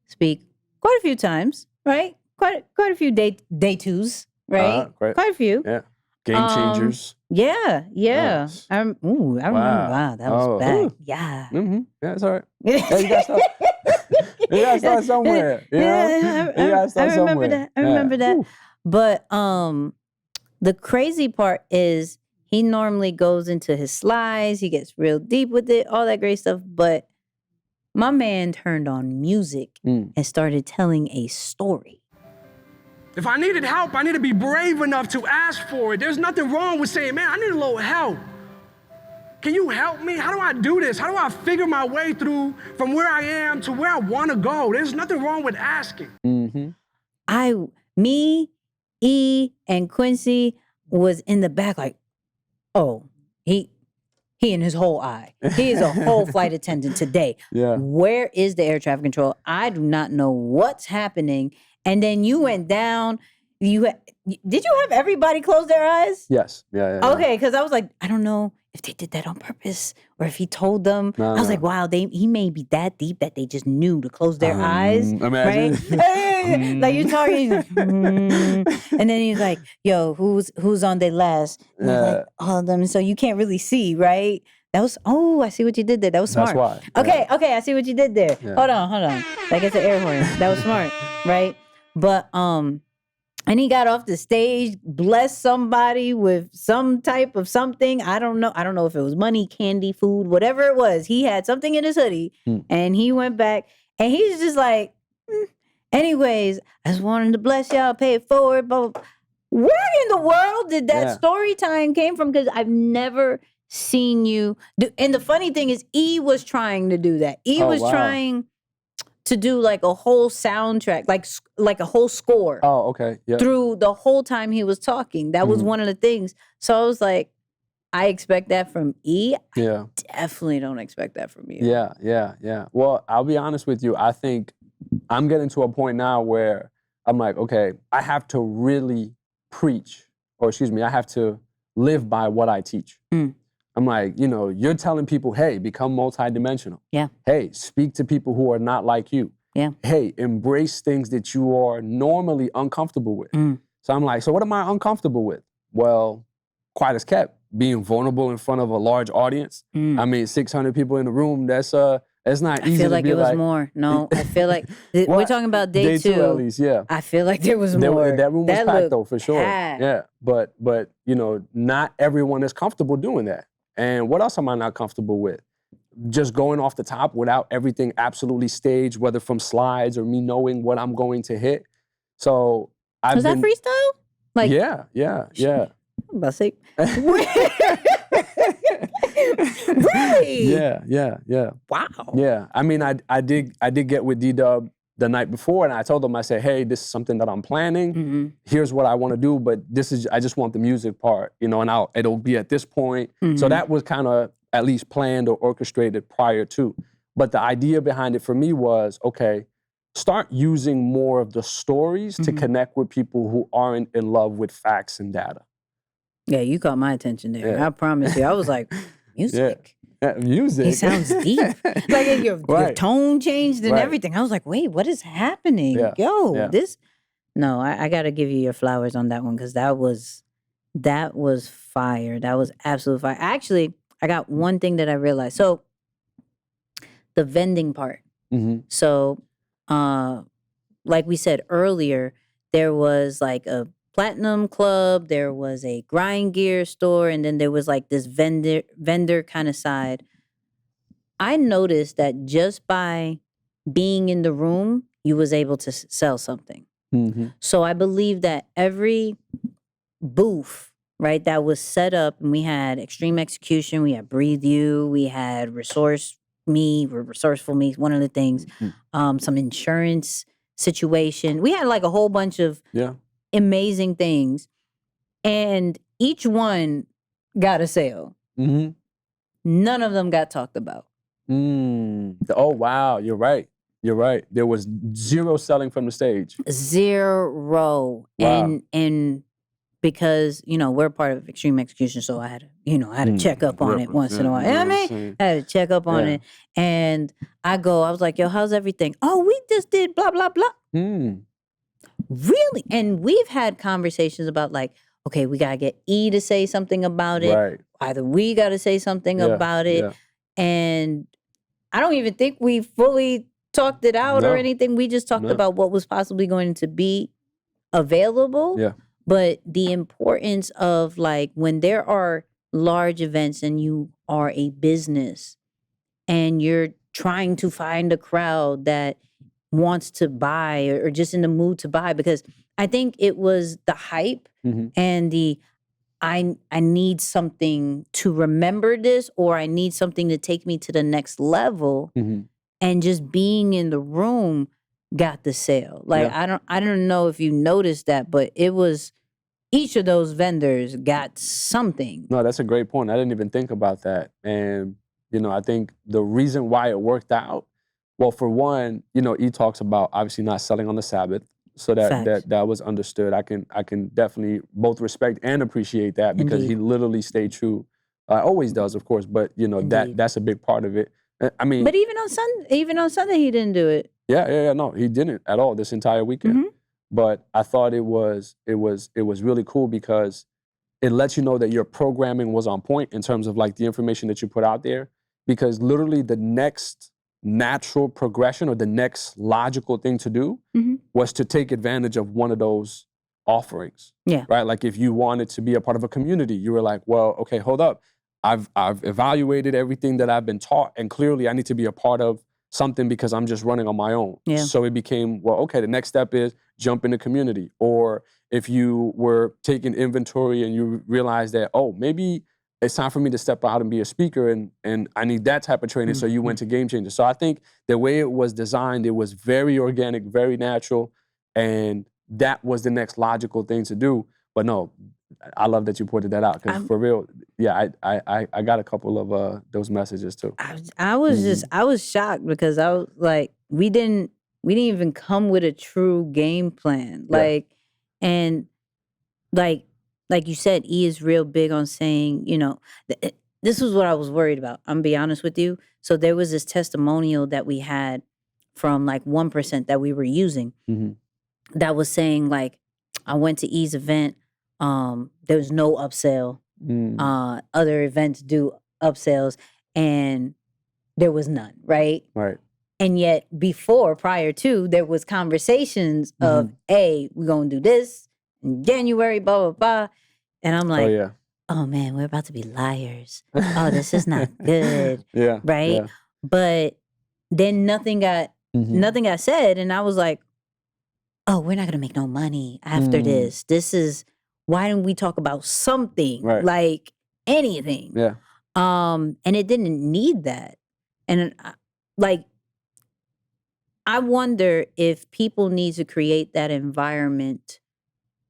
[SPEAKER 1] speak quite a few times, right? Quite a few day twos, right? Quite a few.
[SPEAKER 2] Yeah. Game changers.
[SPEAKER 1] Yeah.
[SPEAKER 2] Yes.
[SPEAKER 1] I remember. Wow, that was bad.
[SPEAKER 2] Ooh.
[SPEAKER 1] Yeah.
[SPEAKER 2] Yeah, it's all right. Hey, you gotta start somewhere. You know? You gotta start somewhere.
[SPEAKER 1] I remember that. Ooh. But the crazy part is he normally goes into his slides, he gets real deep with it, all that great stuff, but my man turned on music and started telling a story.
[SPEAKER 4] If I needed help, I need to be brave enough to ask for it. There's nothing wrong with saying, man, I need a little help. Can you help me? How do I do this? How do I figure my way through from where I am to where I want to go? There's nothing wrong with asking.
[SPEAKER 1] Me, E, and Quincy was in the back like, oh, he in his whole eye. He is a whole flight attendant today.
[SPEAKER 2] Yeah.
[SPEAKER 1] Where is the air traffic control? I do not know what's happening. And then you went down. Did you have everybody close their eyes?
[SPEAKER 2] Yes. Yeah.
[SPEAKER 1] Okay, because I was like, I don't know if they did that on purpose or if he told them. I was like, wow, he may be that deep that they just knew to close their eyes.
[SPEAKER 2] Imagine.
[SPEAKER 1] Right? Like you're talking, and then he's like, yo, who's on their last? And like, all of them. And so you can't really see, right? That was, I see what you did there. That was smart.
[SPEAKER 2] That's why.
[SPEAKER 1] Okay, I see what you did there.
[SPEAKER 2] Yeah.
[SPEAKER 1] Hold on. Like it's an air horn. That was smart, right? But and he got off the stage, blessed somebody with some type of something. I don't know if it was money, candy, food, whatever it was. He had something in his hoodie, and he went back, and he's just like, anyways, I just wanted to bless y'all, pay it forward. But where in the world did that story time came from? Because I've never seen you do. And the funny thing is, E was trying to do that. E was trying to do like a whole soundtrack, like a whole score.
[SPEAKER 2] Oh, okay. Yeah.
[SPEAKER 1] Through the whole time he was talking. That was one of the things. So I was like, I expect that from E.
[SPEAKER 2] Yeah.
[SPEAKER 1] I definitely don't expect that from you.
[SPEAKER 2] Yeah. Well, I'll be honest with you. I think I'm getting to a point now where I'm like, okay, I have to really preach, I have to live by what I teach. I'm like, you know, you're telling people, hey, become multidimensional.
[SPEAKER 1] Yeah.
[SPEAKER 2] Hey, speak to people who are not like you.
[SPEAKER 1] Yeah.
[SPEAKER 2] Hey, embrace things that you are normally uncomfortable with. So I'm like, so what am I uncomfortable with? Well, quiet as kept, being vulnerable in front of a large audience. I mean, 600 people in the room, that's not easy
[SPEAKER 1] I feel like
[SPEAKER 2] to be
[SPEAKER 1] it was more. No, I feel like we're talking about day two.
[SPEAKER 2] At least, yeah.
[SPEAKER 1] I feel like there was more.
[SPEAKER 2] That room was packed though, for sure.
[SPEAKER 1] Packed.
[SPEAKER 2] Yeah, but you know, not everyone is comfortable doing that. And what else am I not comfortable with? Just going off the top without everything absolutely staged, whether from slides or me knowing what I'm going to hit. So
[SPEAKER 1] Was that freestyle? Like
[SPEAKER 2] yeah.
[SPEAKER 1] I'm about to say. Really?
[SPEAKER 2] Yeah.
[SPEAKER 1] Wow.
[SPEAKER 2] Yeah. I mean, I did get with D-Dub the night before, and I told him, I said, hey, this is something that I'm planning. Here's what I want to do, but I just want the music part, you know, and it'll be at this point. So that was kind of at least planned or orchestrated prior to. But the idea behind it for me was, okay, start using more of the stories to connect with people who aren't in love with facts and data.
[SPEAKER 1] Yeah, you caught my attention there. Yeah. I promise you. I was like, music.
[SPEAKER 2] Yeah, music.
[SPEAKER 1] He sounds deep. Like your tone changed and everything. I was like, wait, what is happening?
[SPEAKER 2] Yeah.
[SPEAKER 1] Yo, this. No, I got to give you your flowers on that one because that was fire. That was absolute fire. Actually, I got one thing that I realized. So the vending part. So, like we said earlier, there was like a platinum club, there was a grind gear store, and then there was like this vendor kind of side. I noticed that just by being in the room, you was able to sell something. So I believe that every booth, right, that was set up, and we had Extreme Execution, we had Breathe You, we had Resourceful Me, one of the things, some insurance situation. We had like a whole bunch of amazing things, and each one got a sale. None of them got talked about.
[SPEAKER 2] Oh wow, you're right. There was zero selling from the stage.
[SPEAKER 1] Zero.
[SPEAKER 2] Wow.
[SPEAKER 1] And because, you know, we're part of Extreme Execution, so I had to check up on it once in a while. You know what I mean? I had to check up on it. And I was like, yo, how's everything? Oh, we just did blah, blah, blah. Really? And we've had conversations about like, okay, we got to get E to say something about it.
[SPEAKER 2] Right.
[SPEAKER 1] Either we got to say something about it. And I don't even think we fully talked it out or anything. We just talked about what was possibly going to be available.
[SPEAKER 2] Yeah.
[SPEAKER 1] But the importance of like when there are large events and you are a business and you're trying to find a crowd that wants to buy or just in the mood to buy, because I think it was the hype and the I need something to remember this, or I need something to take me to the next level, and just being in the room got the sale. Like I don't know if you noticed that, but it was each of those vendors got something.
[SPEAKER 2] No, that's a great point. I didn't even think about that. And you know, I think the reason why it worked out, well, for one, you know, he talks about obviously not selling on the Sabbath. So that was understood. I can definitely both respect and appreciate that because he literally stayed true. Always does, of course, but you know that's a big part of it. I mean,
[SPEAKER 1] but even on Sunday, he didn't do it.
[SPEAKER 2] Yeah. No, he didn't at all this entire weekend. But I thought it was really cool because it lets you know that your programming was on point in terms of like the information that you put out there. Because literally the next natural progression or the next logical thing to do was to take advantage of one of those offerings.
[SPEAKER 1] Yeah.
[SPEAKER 2] Right? Like if you wanted to be a part of a community, you were like, well, okay, hold up. I've evaluated everything that I've been taught, and clearly I need to be a part of something because I'm just running on my own.
[SPEAKER 1] Yeah.
[SPEAKER 2] So it became, well, okay, the next step is jump in the community. Or if you were taking inventory and you realize that, oh, maybe it's time for me to step out and be a speaker, and I need that type of training, so you went to Game Changer. So I think the way it was designed, it was very organic, very natural, and that was the next logical thing to do. But no, I love that you pointed that out, because for real, yeah, I got a couple of those messages too.
[SPEAKER 1] I was shocked because I was like, we didn't even come with a true game plan. Like, and like you said, E is real big on saying, you know, this was what I was worried about. I'm gonna be honest with you. So there was this testimonial that we had from like 1% that we were using that was saying like, I went to E's event. There was no upsell. Other events do upsells, and there was none, right?
[SPEAKER 2] Right.
[SPEAKER 1] And yet prior to, there was conversations of, hey, we're going to do this in January, blah, blah, blah. And I'm like, oh man, we're about to be liars. Oh, this is not good. Right? Yeah. But then nothing got said. And I was like, oh, we're not going to make no money after this. Why didn't we talk about something like anything?
[SPEAKER 2] Yeah.
[SPEAKER 1] And it didn't need that. And like, I wonder if people need to create that environment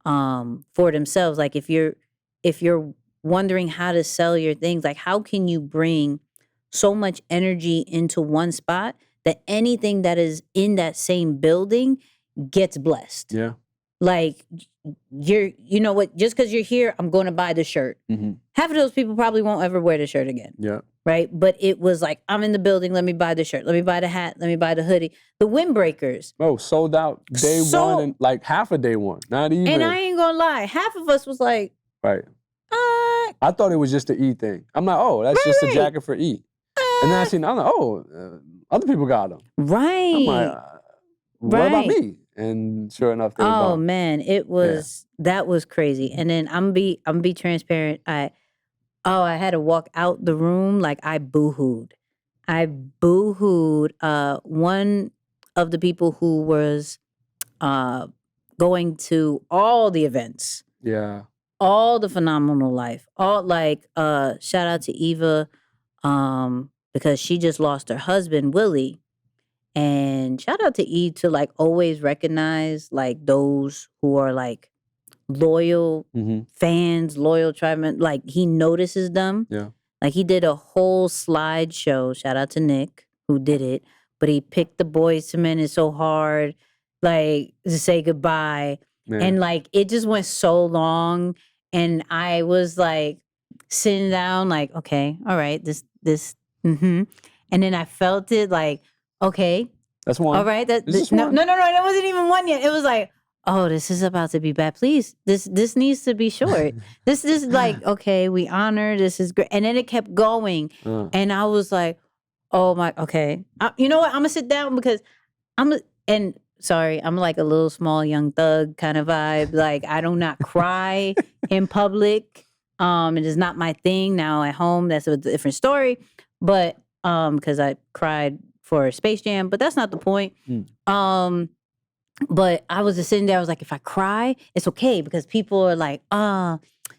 [SPEAKER 1] for themselves. Like if you're wondering how to sell your things, like how can you bring so much energy into one spot that anything that is in that same building gets blessed?
[SPEAKER 2] Yeah.
[SPEAKER 1] Like you know what, just because you're here, I'm going to buy the shirt. Half of those people probably won't ever wear the shirt again.
[SPEAKER 2] Yeah. Right.
[SPEAKER 1] But it was like, I'm in the building. Let me buy the shirt. Let me buy the hat. Let me buy the hoodie. The windbreakers.
[SPEAKER 2] Oh, sold out day one and like half of day one. Not even.
[SPEAKER 1] And I ain't gonna lie. Half of us was like,
[SPEAKER 2] right. I thought it was just the E thing. I'm like, oh, that's just a jacket for E. And then I'm like, oh, other people got them.
[SPEAKER 1] Right.
[SPEAKER 2] I'm like, what about me? And sure enough, they were gone.
[SPEAKER 1] Man, it was, that was crazy. And then I'm be transparent. I had to walk out the room. Like I boo-hooed. One of the people who was going to all the events.
[SPEAKER 2] Yeah.
[SPEAKER 1] All the Phenomenal Life. All like shout out to Eva because she just lost her husband, Willie. And shout out to E to like always recognize like those who are like loyal fans, loyal tribemen. Like he notices them.
[SPEAKER 2] Yeah.
[SPEAKER 1] Like he did a whole slideshow. Shout out to Nick who did it. But he picked the Boys to Men. It's so hard, like to say goodbye. Man. And like it just went so long. And I was like sitting down, like, okay, all right, this. And then I felt it like, okay.
[SPEAKER 2] That's one.
[SPEAKER 1] All right. No, that wasn't even one yet. It was like, oh, this is about to be bad. Please, this needs to be short. This is like, okay, we honor, this is great. And then it kept going. And I was like, oh my, okay. You know what? I'm gonna sit down because I'm like a little small young thug kind of vibe. Like I do not cry in public. It is not my thing. Now at home, that's a different story. But because I cried for Space Jam, but that's not the point. But I was just sitting there, I was like, if I cry, it's okay because people are like,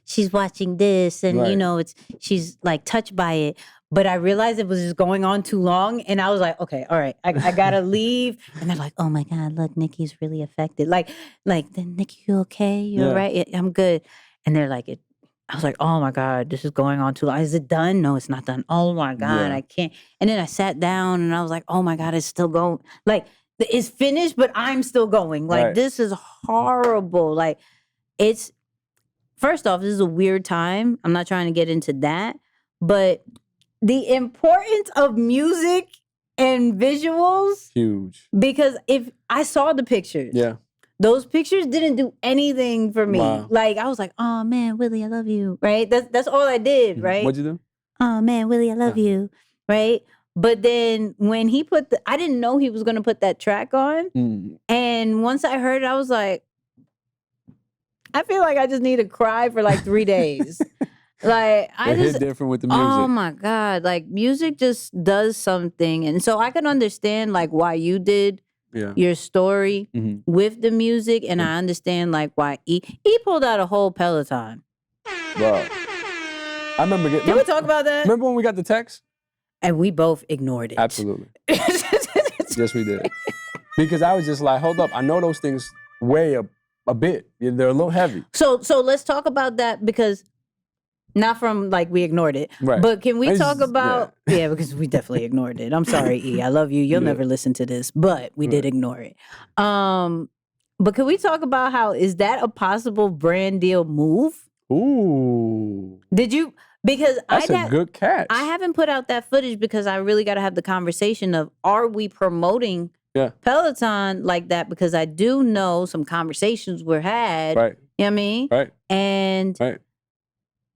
[SPEAKER 1] she's watching this and you know, she's like touched by it. But I realized it was just going on too long and I was like, okay, all right, I gotta leave. And they're like, oh my God, look, Nikki's really affected. Like, then Nikki, you okay? You all right? Yeah, I'm good. And they're like, I was like, oh my God, this is going on too long. Is it done? No, it's not done. Oh my God, I can't. And then I sat down and I was like, oh my God, it's still going. Like, it's finished, but I'm still going. Like, this is horrible. Like, first off, this is a weird time. I'm not trying to get into that. But the importance of music and visuals.
[SPEAKER 2] Huge.
[SPEAKER 1] Because if I saw the pictures. Yeah. Those pictures didn't do anything for me. Wow. Like, I was like, oh, man, Willie, I love you, right? That's all I did, right?
[SPEAKER 2] What'd you do?
[SPEAKER 1] Oh, man, Willie, I love you, right? But then when he I didn't know he was going to put that track on. And once I heard it, I was like, I feel like I just need to cry for like 3 days. Like,
[SPEAKER 2] it hit different with the music.
[SPEAKER 1] Oh, my God. Like, music just does something. And so I can understand, like, why you did your story with the music, and I understand like why he pulled out a whole Peloton.
[SPEAKER 2] Bro, I remember
[SPEAKER 1] Can we talk about that?
[SPEAKER 2] Remember when we got the text?
[SPEAKER 1] And we both ignored it.
[SPEAKER 2] Absolutely. Yes, we did. Because I was just like, hold up, I know those things weigh a bit. They're a little heavy.
[SPEAKER 1] So let's talk about that because not from like we ignored it, right? But can we talk about because we definitely ignored it. I'm sorry, E. I love you. You'll never listen to this, but we did ignore it. But can we talk about is that a possible brand deal move?
[SPEAKER 2] Ooh.
[SPEAKER 1] Did you? Because
[SPEAKER 2] That's a good catch.
[SPEAKER 1] I haven't put out that footage because I really got to have the conversation of, are we promoting Peloton like that? Because I do know some conversations were had.
[SPEAKER 2] Right.
[SPEAKER 1] You know what I mean?
[SPEAKER 2] Right.
[SPEAKER 1] And
[SPEAKER 2] right.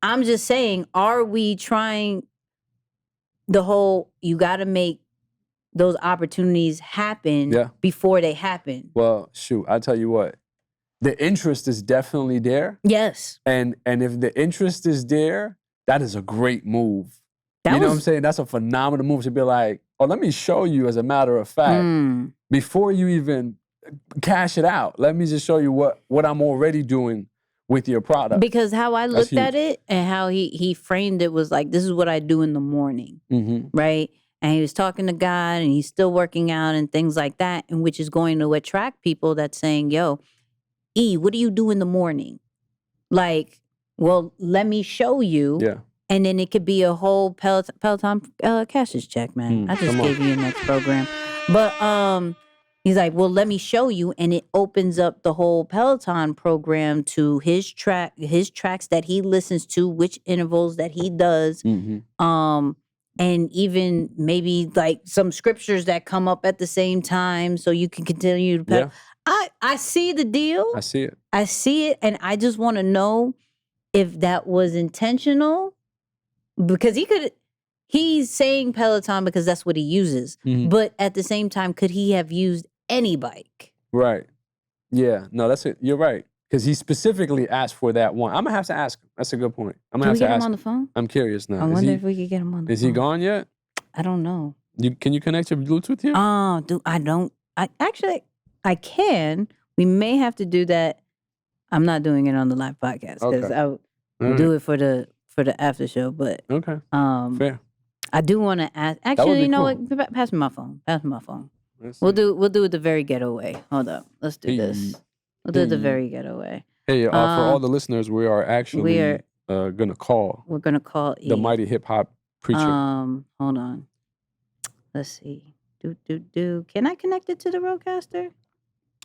[SPEAKER 1] I'm just saying, are we trying the whole, you got to make those opportunities happen before they happen?
[SPEAKER 2] Well, shoot, I'll tell you what. The interest is definitely there.
[SPEAKER 1] Yes.
[SPEAKER 2] And if the interest is there, that is a great move. You know what I'm saying? That's a phenomenal move to be like, oh, let me show you as a matter of fact, before you even cash it out, let me just show you what I'm already doing with your product.
[SPEAKER 1] Because how I looked at it and how he framed it was like, this is what I do in the morning, right? And he was talking to God and he's still working out and things like that, and which is going to attract people that's saying, yo, E, what do you do in the morning? Like, well, let me show you.
[SPEAKER 2] Yeah.
[SPEAKER 1] And then it could be a whole Peloton cashier's check, man. I just gave you your next program. But he's like, well, let me show you. And it opens up the whole Peloton program to his tracks that he listens to, which intervals that he does. And even maybe like some scriptures that come up at the same time so you can continue to I see the deal.
[SPEAKER 2] I see it.
[SPEAKER 1] I see it. And I just want to know if that was intentional. Because he's saying Peloton because that's what he uses. But at the same time, could he have used any bike?
[SPEAKER 2] Right. Yeah. No, that's it. You're right. Because he specifically asked for that one. I'm going to have to ask him. That's a good point. I'm going to have to
[SPEAKER 1] get
[SPEAKER 2] ask
[SPEAKER 1] him on the phone?
[SPEAKER 2] I'm curious now.
[SPEAKER 1] I wonder if we could get him on the phone.
[SPEAKER 2] Is he gone yet?
[SPEAKER 1] I don't know.
[SPEAKER 2] Can you connect your Bluetooth here?
[SPEAKER 1] I can. We may have to do that. I'm not doing it on the live podcast because I'll do it for the after show. But
[SPEAKER 2] fair.
[SPEAKER 1] I do want to ask. Actually, you know what? Pass me my phone. We'll do it the very ghetto way. Hold up. Let's do this. We'll do it the very ghetto way.
[SPEAKER 2] Hey, for all the listeners, we are actually gonna call.
[SPEAKER 1] We're gonna call
[SPEAKER 2] the mighty hip hop preacher.
[SPEAKER 1] Hold on. Let's see. Can I connect it to the Rodecaster?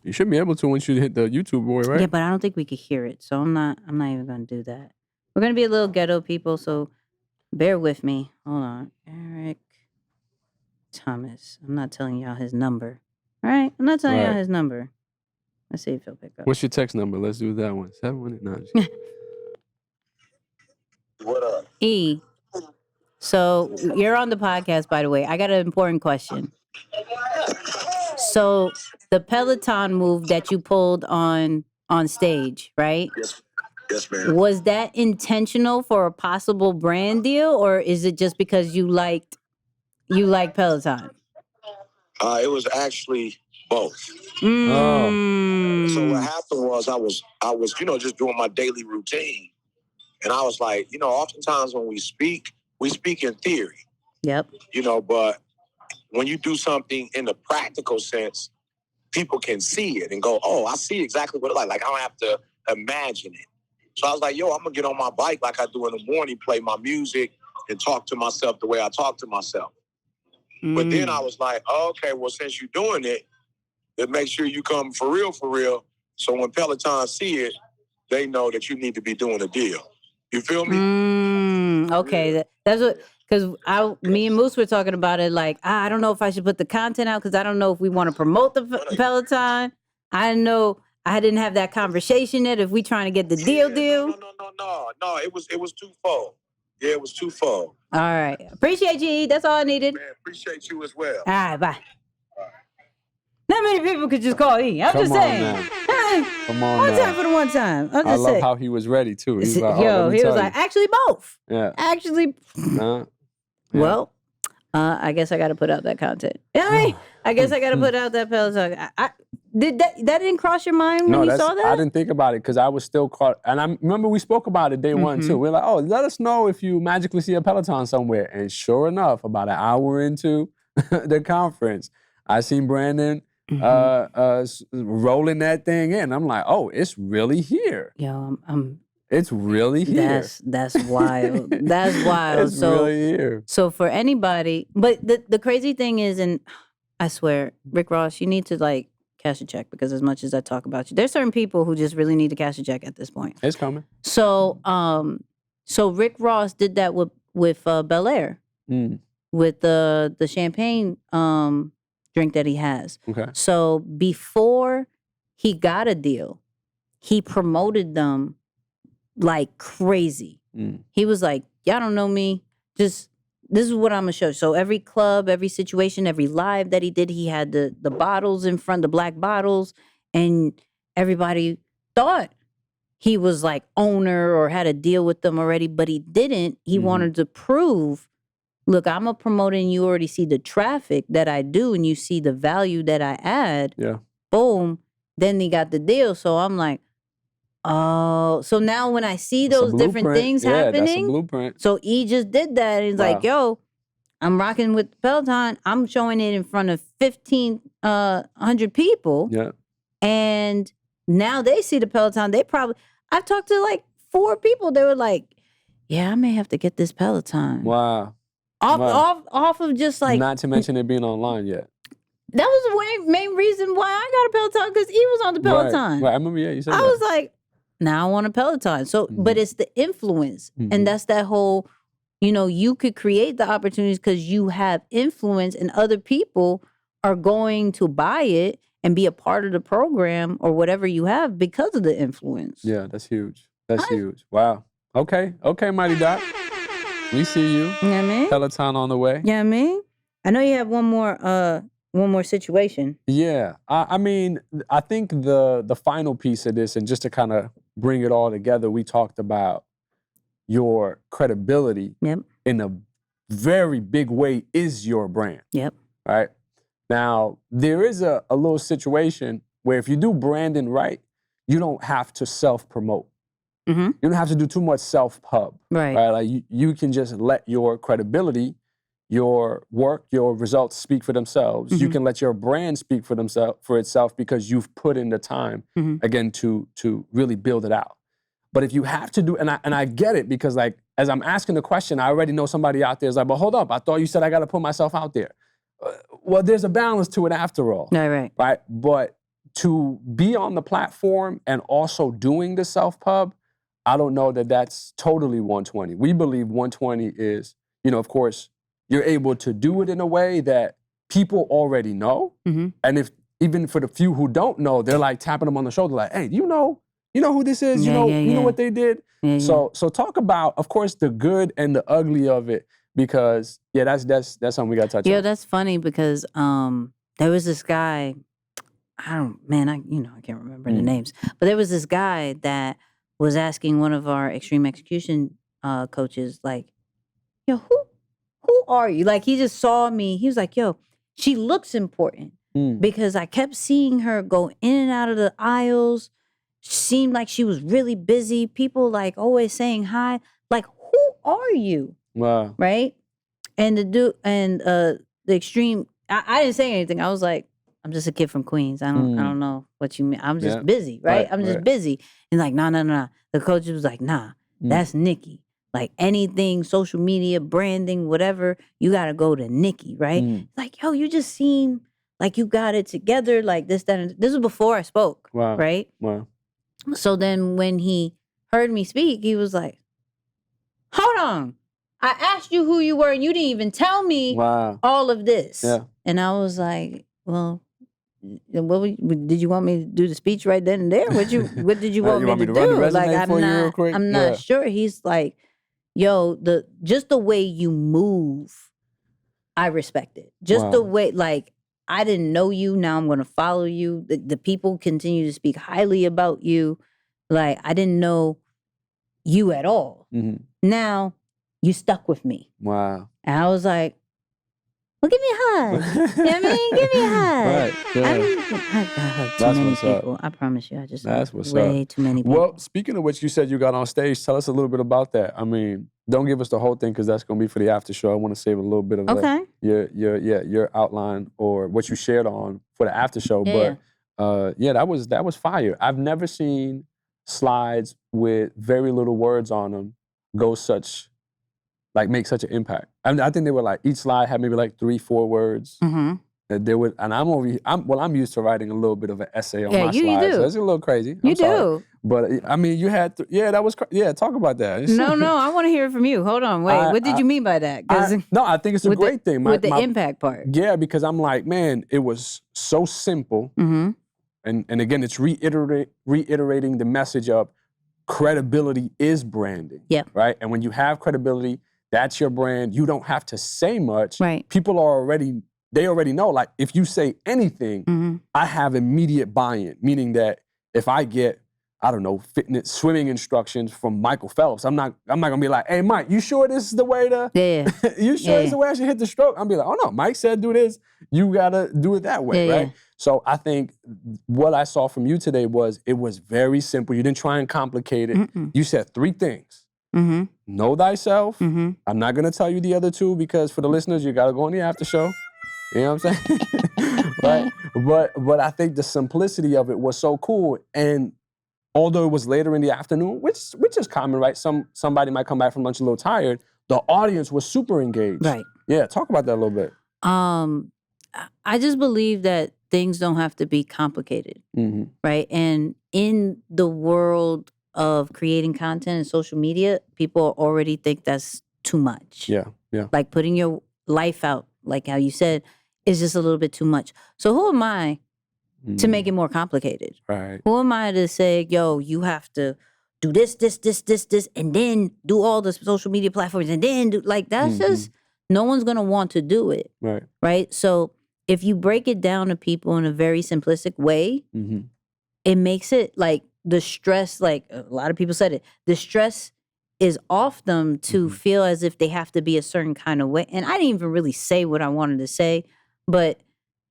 [SPEAKER 2] You should be able to once you hit the YouTube boy, right?
[SPEAKER 1] Yeah, but I don't think we could hear it, so I'm not even gonna do that. We're gonna be a little ghetto people, so bear with me. Hold on, Eric Thomas. I'm not telling y'all his number. All right, I'm not telling y'all his number. Let's see if he'll pick up.
[SPEAKER 2] What's your text number? Let's do that one. 719.
[SPEAKER 5] What up?
[SPEAKER 1] E. So you're on the podcast, by the way. I got an important question. So the Peloton move that you pulled on stage, right?
[SPEAKER 5] Yes, ma'am.
[SPEAKER 1] Was that intentional for a possible brand deal, or is it just because you like Peloton?
[SPEAKER 5] It was actually both. So what happened was I was just doing my daily routine, and I was like, oftentimes when we speak in theory.
[SPEAKER 1] Yep.
[SPEAKER 5] But when you do something in the practical sense, people can see it and go, oh, I see exactly what it's like. Like, I don't have to imagine it. So I was like, yo, I'm going to get on my bike like I do in the morning, play my music, and talk to myself the way I talk to myself. But then I was like, okay, well, since you're doing it, then make sure you come for real. So when Peloton see it, they know that you need to be doing a deal. You feel me?
[SPEAKER 1] Okay. That's what... Because me and Moose were talking about it like, I don't know if I should put the content out because I don't know if we want to promote the Peloton. I know I didn't have that conversation yet if we trying to get the deal.
[SPEAKER 5] No. It was twofold. Yeah, it was twofold.
[SPEAKER 1] All right. Appreciate you, E. That's all I needed.
[SPEAKER 5] Man, appreciate you as well.
[SPEAKER 1] All right, bye. Not many people could just call E. I'm just saying.
[SPEAKER 2] Come on
[SPEAKER 1] one
[SPEAKER 2] now.
[SPEAKER 1] time for the one time.
[SPEAKER 2] I love how he was ready, too. He was like,
[SPEAKER 1] he was like, actually both.
[SPEAKER 2] Yeah.
[SPEAKER 1] Actually... Well, I guess I got to put out that content. I guess I got to put out that Peloton. That didn't cross your mind when you saw that?
[SPEAKER 2] I didn't think about it because I was still caught. And I remember we spoke about it day one, too. We were like, oh, let us know if you magically see a Peloton somewhere. And sure enough, about an hour into the conference, I seen Brandon rolling that thing in. I'm like, oh, it's really here.
[SPEAKER 1] Yo,
[SPEAKER 2] it's really here.
[SPEAKER 1] That's wild. That's wild.
[SPEAKER 2] It's really here.
[SPEAKER 1] So for anybody, but the crazy thing is, and I swear, Rick Ross, you need to cash a check because as much as I talk about you, there's certain people who just really need to cash a check at this point.
[SPEAKER 2] It's coming.
[SPEAKER 1] So So Rick Ross did that with Bel Air, with the champagne drink that he has.
[SPEAKER 2] Okay.
[SPEAKER 1] So before he got a deal, he promoted them like crazy. He was like, y'all don't know me. Just, this is what I'm going to show you. So every club, every situation, every live that he did, he had the bottles in front, the black bottles, and everybody thought he was like owner or had a deal with them already, but he didn't. He wanted to prove, look, I'm a promoter and you already see the traffic that I do and you see the value that I add.
[SPEAKER 2] Yeah.
[SPEAKER 1] Boom. Then he got the deal. So I'm like, oh, so now when I see those different things happening,
[SPEAKER 2] that's a blueprint.
[SPEAKER 1] so he just did that. And he's like, yo, I'm rocking with Peloton. I'm showing it in front of 1,500 people.
[SPEAKER 2] Yeah.
[SPEAKER 1] And now they see the Peloton. I've talked to like 4 people. They were like, yeah, I may have to get this Peloton.
[SPEAKER 2] Wow.
[SPEAKER 1] Off of just like.
[SPEAKER 2] Not to mention it being online yet.
[SPEAKER 1] That was the main reason why I got a Peloton, because he was on the Peloton.
[SPEAKER 2] Right. I remember, you said that.
[SPEAKER 1] I was like, now I want a Peloton. So, but it's the influence. And that's that whole, you could create the opportunities because you have influence and other people are going to buy it and be a part of the program or whatever you have because of the influence.
[SPEAKER 2] Yeah, that's huge. That's huge. Wow. Okay, Mighty Doc. We see you.
[SPEAKER 1] You know what I mean?
[SPEAKER 2] Peloton on the way.
[SPEAKER 1] You know what I mean? I know you have one more situation.
[SPEAKER 2] Yeah. I mean, I think the final piece of this, and just to kind of bring it all together, we talked about your credibility in a very big way is your brand.
[SPEAKER 1] Yep.
[SPEAKER 2] Right? Now, there is a little situation where if you do branding right, you don't have to self-promote. You don't have to do too much self-pub.
[SPEAKER 1] Right.
[SPEAKER 2] Like you can just let your credibility, your work, your results speak for themselves. You can let your brand speak for itself because you've put in the time, again, to really build it out. But if you have to do, and I get it, because like, as I'm asking the question, I already know somebody out there is like, but hold up, I thought you said I got to put myself out there. Well, there's a balance to it after all.
[SPEAKER 1] Right.
[SPEAKER 2] But to be on the platform and also doing the self-pub, I don't know that that's totally 120. We believe 120 is, of course, you're able to do it in a way that people already know. And if even for the few who don't know, they're like tapping them on the shoulder like, hey, you know who this is? You know what they did? So talk about, of course, the good and the ugly of it, because that's something we got to touch on.
[SPEAKER 1] Yeah, that's funny because there was this guy, I can't remember the names, but there was this guy that was asking one of our extreme execution coaches, like, yo, who are you? Like, he just saw me. He was like, yo, she looks important because I kept seeing her go in and out of the aisles. Seemed like she was really busy. People like always saying hi. Like, who are you?
[SPEAKER 2] Wow.
[SPEAKER 1] Right? And the extreme, I didn't say anything. I was like, I'm just a kid from Queens. I don't know what you mean. I'm just busy, right? I'm just busy. And like, nah. The coach was like, nah, that's Nikki. Like anything, social media, branding, whatever, you got to go to Nikki, right? Like, yo, you just seem like you got it together, like this, that, and this was before I spoke, right?
[SPEAKER 2] Wow.
[SPEAKER 1] So then when he heard me speak, he was like, hold on. I asked you who you were and you didn't even tell me all of this. Yeah. And I was like, well, did you want me to do the speech right then and there? What did you want me to do? Like, I'm not sure. He's like, yo, just the way you move, I respect it. Just the way, like, I didn't know you. Now I'm going to follow you. The people continue to speak highly about you. Like, I didn't know you at all. Now you stuck with me.
[SPEAKER 2] Wow.
[SPEAKER 1] And I was like, well, give me a hug. You know what I mean? Give me a hug.
[SPEAKER 2] Right.
[SPEAKER 1] I hug too many people. I promise you. I just hug way too many people.
[SPEAKER 2] Well, speaking of which, you said you got on stage. Tell us a little bit about that. I mean, don't give us the whole thing because that's going to be for the after show. I want to save a little bit of your outline or what you shared on for the after show.
[SPEAKER 1] Yeah.
[SPEAKER 2] But that was fire. I've never seen slides with very little words on them make such an impact. I think they were like, each slide had maybe like 3-4 words. there would, and I'm used to writing a little bit of an essay on my
[SPEAKER 1] you
[SPEAKER 2] slides,
[SPEAKER 1] do.
[SPEAKER 2] so it's a little crazy.
[SPEAKER 1] You
[SPEAKER 2] I'm sorry.
[SPEAKER 1] do.
[SPEAKER 2] But I mean, you had to, that was, talk about that.
[SPEAKER 1] No, I want to hear it from you. Hold on, wait. What did you mean by that?
[SPEAKER 2] No, I think it's a great thing.
[SPEAKER 1] With the impact part.
[SPEAKER 2] Yeah, because I'm like, man, it was so simple.
[SPEAKER 1] Mm-hmm.
[SPEAKER 2] And again, it's reiterating the message of credibility is branding.
[SPEAKER 1] Yep.
[SPEAKER 2] Right? And when you have credibility, that's your brand. You don't have to say much.
[SPEAKER 1] Right.
[SPEAKER 2] People they already know. Like, if you say anything, I have immediate buy-in, meaning that if I get, I don't know, fitness, swimming instructions from Michael Phelps, I'm not gonna be like, hey, Mike, you sure this is the way to, you sure this is the way I should hit the stroke? I'm be like, oh no, Mike said do this, you gotta do it that way, right? So I think what I saw from you today was, it was very simple. You didn't try and complicate it. You said 3 things. Know thyself. I'm not gonna tell you the other 2 because for the listeners, you gotta go on the after show. You know what I'm saying? Right? But I think the simplicity of it was so cool. And although it was later in the afternoon, which is common, right? Somebody might come back from lunch a little tired. The audience was super engaged.
[SPEAKER 1] Right.
[SPEAKER 2] Yeah, talk about that a little bit.
[SPEAKER 1] I just believe that things don't have to be complicated, right? And in the world of creating content and social media, people already think that's too much.
[SPEAKER 2] Yeah.
[SPEAKER 1] Like putting your life out, like how you said, is just a little bit too much. So who am I to make it more complicated?
[SPEAKER 2] Right.
[SPEAKER 1] Who am I to say, yo, you have to do this, and then do all the social media platforms, and then do, like, that's just, no one's going to want to do it.
[SPEAKER 2] Right.
[SPEAKER 1] Right? So if you break it down to people in a very simplistic way, it makes it like the stress, like a lot of people said it, the stress is off them to feel as if they have to be a certain kind of way. And I didn't even really say what I wanted to say, but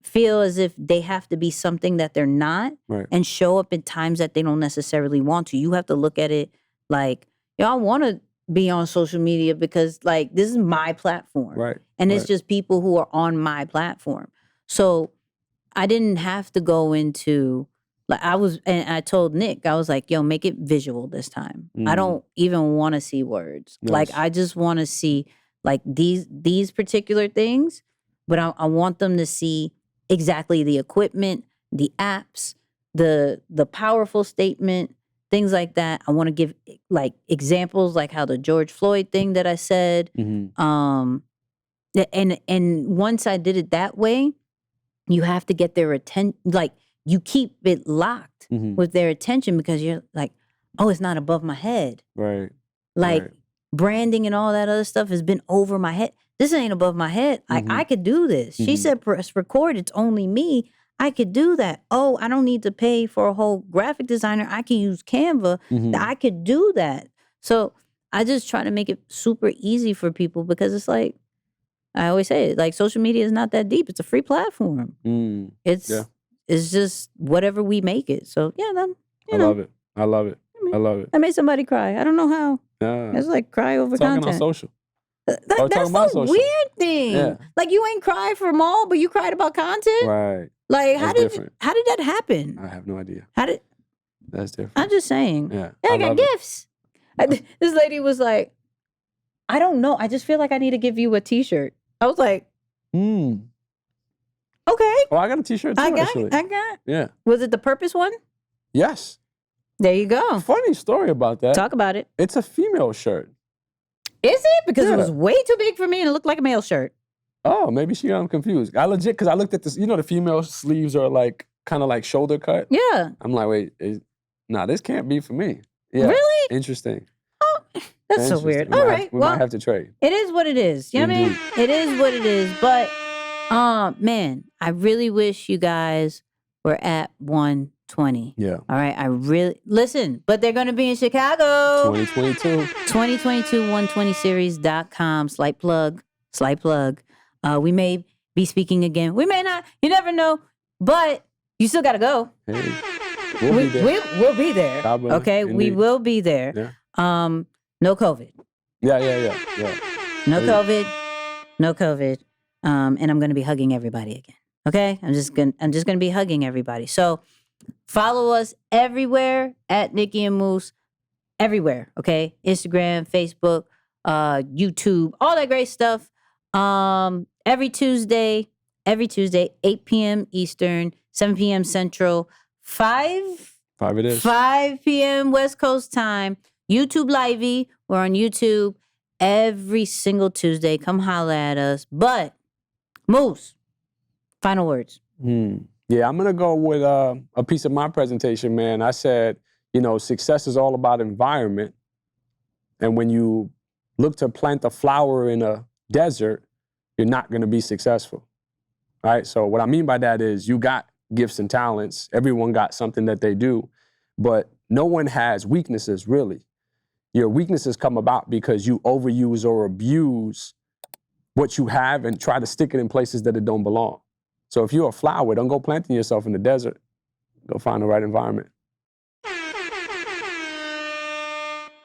[SPEAKER 1] feel as if they have to be something that they're not, and show up in times that they don't necessarily want to. You have to look at it like, I want to be on social media because, like, this is my platform.
[SPEAKER 2] Right.
[SPEAKER 1] And it's just people who are on my platform. So I didn't have to go into, like, and I told Nick, I was like, yo, make it visual this time. I don't even want to see words.
[SPEAKER 2] Nice.
[SPEAKER 1] Like, I just want to see, like, these particular things, but I want them to see exactly the equipment, the apps, the powerful statement, things like that. I want to give, like, examples, like how the George Floyd thing that I said. And once I did it that way, you have to get their attention. Like, you keep it locked with their attention because you're like, oh, it's not above my head.
[SPEAKER 2] Right.
[SPEAKER 1] Like, branding and all that other stuff has been over my head. This ain't above my head. I could do this. She said press record. It's only me. I could do that. Oh, I don't need to pay for a whole graphic designer. I can use Canva. I could do that. So I just try to make it super easy for people because it's like, I always say it, like, social media is not that deep. It's a free platform. It's just whatever we make it. So yeah, then,
[SPEAKER 2] I love it. I love it. I love it.
[SPEAKER 1] I made somebody cry. I don't know how.
[SPEAKER 2] Yeah.
[SPEAKER 1] It's like cry over
[SPEAKER 2] Talking
[SPEAKER 1] content.
[SPEAKER 2] on social.
[SPEAKER 1] That's
[SPEAKER 2] about
[SPEAKER 1] the
[SPEAKER 2] social.
[SPEAKER 1] weird thing.
[SPEAKER 2] Yeah.
[SPEAKER 1] Like, you ain't cried for Maul, but you cried about content.
[SPEAKER 2] Right.
[SPEAKER 1] Like,
[SPEAKER 2] That's
[SPEAKER 1] how did
[SPEAKER 2] different.
[SPEAKER 1] that happen?
[SPEAKER 2] I have no idea. That's different.
[SPEAKER 1] I'm just saying.
[SPEAKER 2] Yeah.
[SPEAKER 1] I got
[SPEAKER 2] love it.
[SPEAKER 1] gifts. This lady was like, I don't know. I just feel like I need to give you a T-shirt. I was like, okay.
[SPEAKER 2] Oh, I got a T-shirt too, actually.
[SPEAKER 1] I got.
[SPEAKER 2] Yeah.
[SPEAKER 1] Was it the purpose one?
[SPEAKER 2] Yes.
[SPEAKER 1] There you go.
[SPEAKER 2] Funny story about that.
[SPEAKER 1] Talk about it.
[SPEAKER 2] It's a female shirt.
[SPEAKER 1] Is it? Because
[SPEAKER 2] Yeah.
[SPEAKER 1] it was way too big for me and it looked like a male shirt.
[SPEAKER 2] Oh, maybe she got them confused. I legit, because I looked at this, the female sleeves are like, kind of like shoulder cut.
[SPEAKER 1] Yeah.
[SPEAKER 2] I'm like, wait, this can't be for me. Yeah.
[SPEAKER 1] Really?
[SPEAKER 2] Interesting.
[SPEAKER 1] Oh, that's so weird.
[SPEAKER 2] We
[SPEAKER 1] All
[SPEAKER 2] might
[SPEAKER 1] right.
[SPEAKER 2] have- we
[SPEAKER 1] well,
[SPEAKER 2] might have to trade.
[SPEAKER 1] it is what it is. You know what I mean? It is what it is. But, man, I really wish you guys were at 120.
[SPEAKER 2] Yeah.
[SPEAKER 1] All right. Listen, but they're going to be in Chicago.
[SPEAKER 2] 2022.
[SPEAKER 1] 2022 120series.com. Slight plug. We may be speaking again. We may not. You never know. But you still got to go.
[SPEAKER 2] Hey, we'll be there.
[SPEAKER 1] We'll be there.
[SPEAKER 2] God willing.
[SPEAKER 1] Okay? We
[SPEAKER 2] Indeed.
[SPEAKER 1] will be there.
[SPEAKER 2] Yeah.
[SPEAKER 1] No COVID.
[SPEAKER 2] Yeah.
[SPEAKER 1] No
[SPEAKER 2] Hey.
[SPEAKER 1] COVID. No COVID. And I'm going to be hugging everybody again. Okay? I'm just going to be hugging everybody. So follow us everywhere at Nicky and Moose. Everywhere. Okay? Instagram, Facebook, YouTube, all that great stuff. Every Tuesday, every Tuesday, 8 p.m. Eastern, 7 p.m. Central, 5
[SPEAKER 2] it is.
[SPEAKER 1] 5 p.m. West Coast time. YouTube Livey. We're on YouTube every single Tuesday. Come holla at us. But, Moose, final words.
[SPEAKER 2] Yeah, I'm going to go with a piece of my presentation, man. I said, success is all about environment. And when you look to plant a flower in a desert, you're not going to be successful, right? So what I mean by that is you got gifts and talents. Everyone got something that they do, but no one has weaknesses, really. Your weaknesses come about because you overuse or abuse what you have and try to stick it in places that it don't belong. So if you're a flower, don't go planting yourself in the desert. Go find the right environment.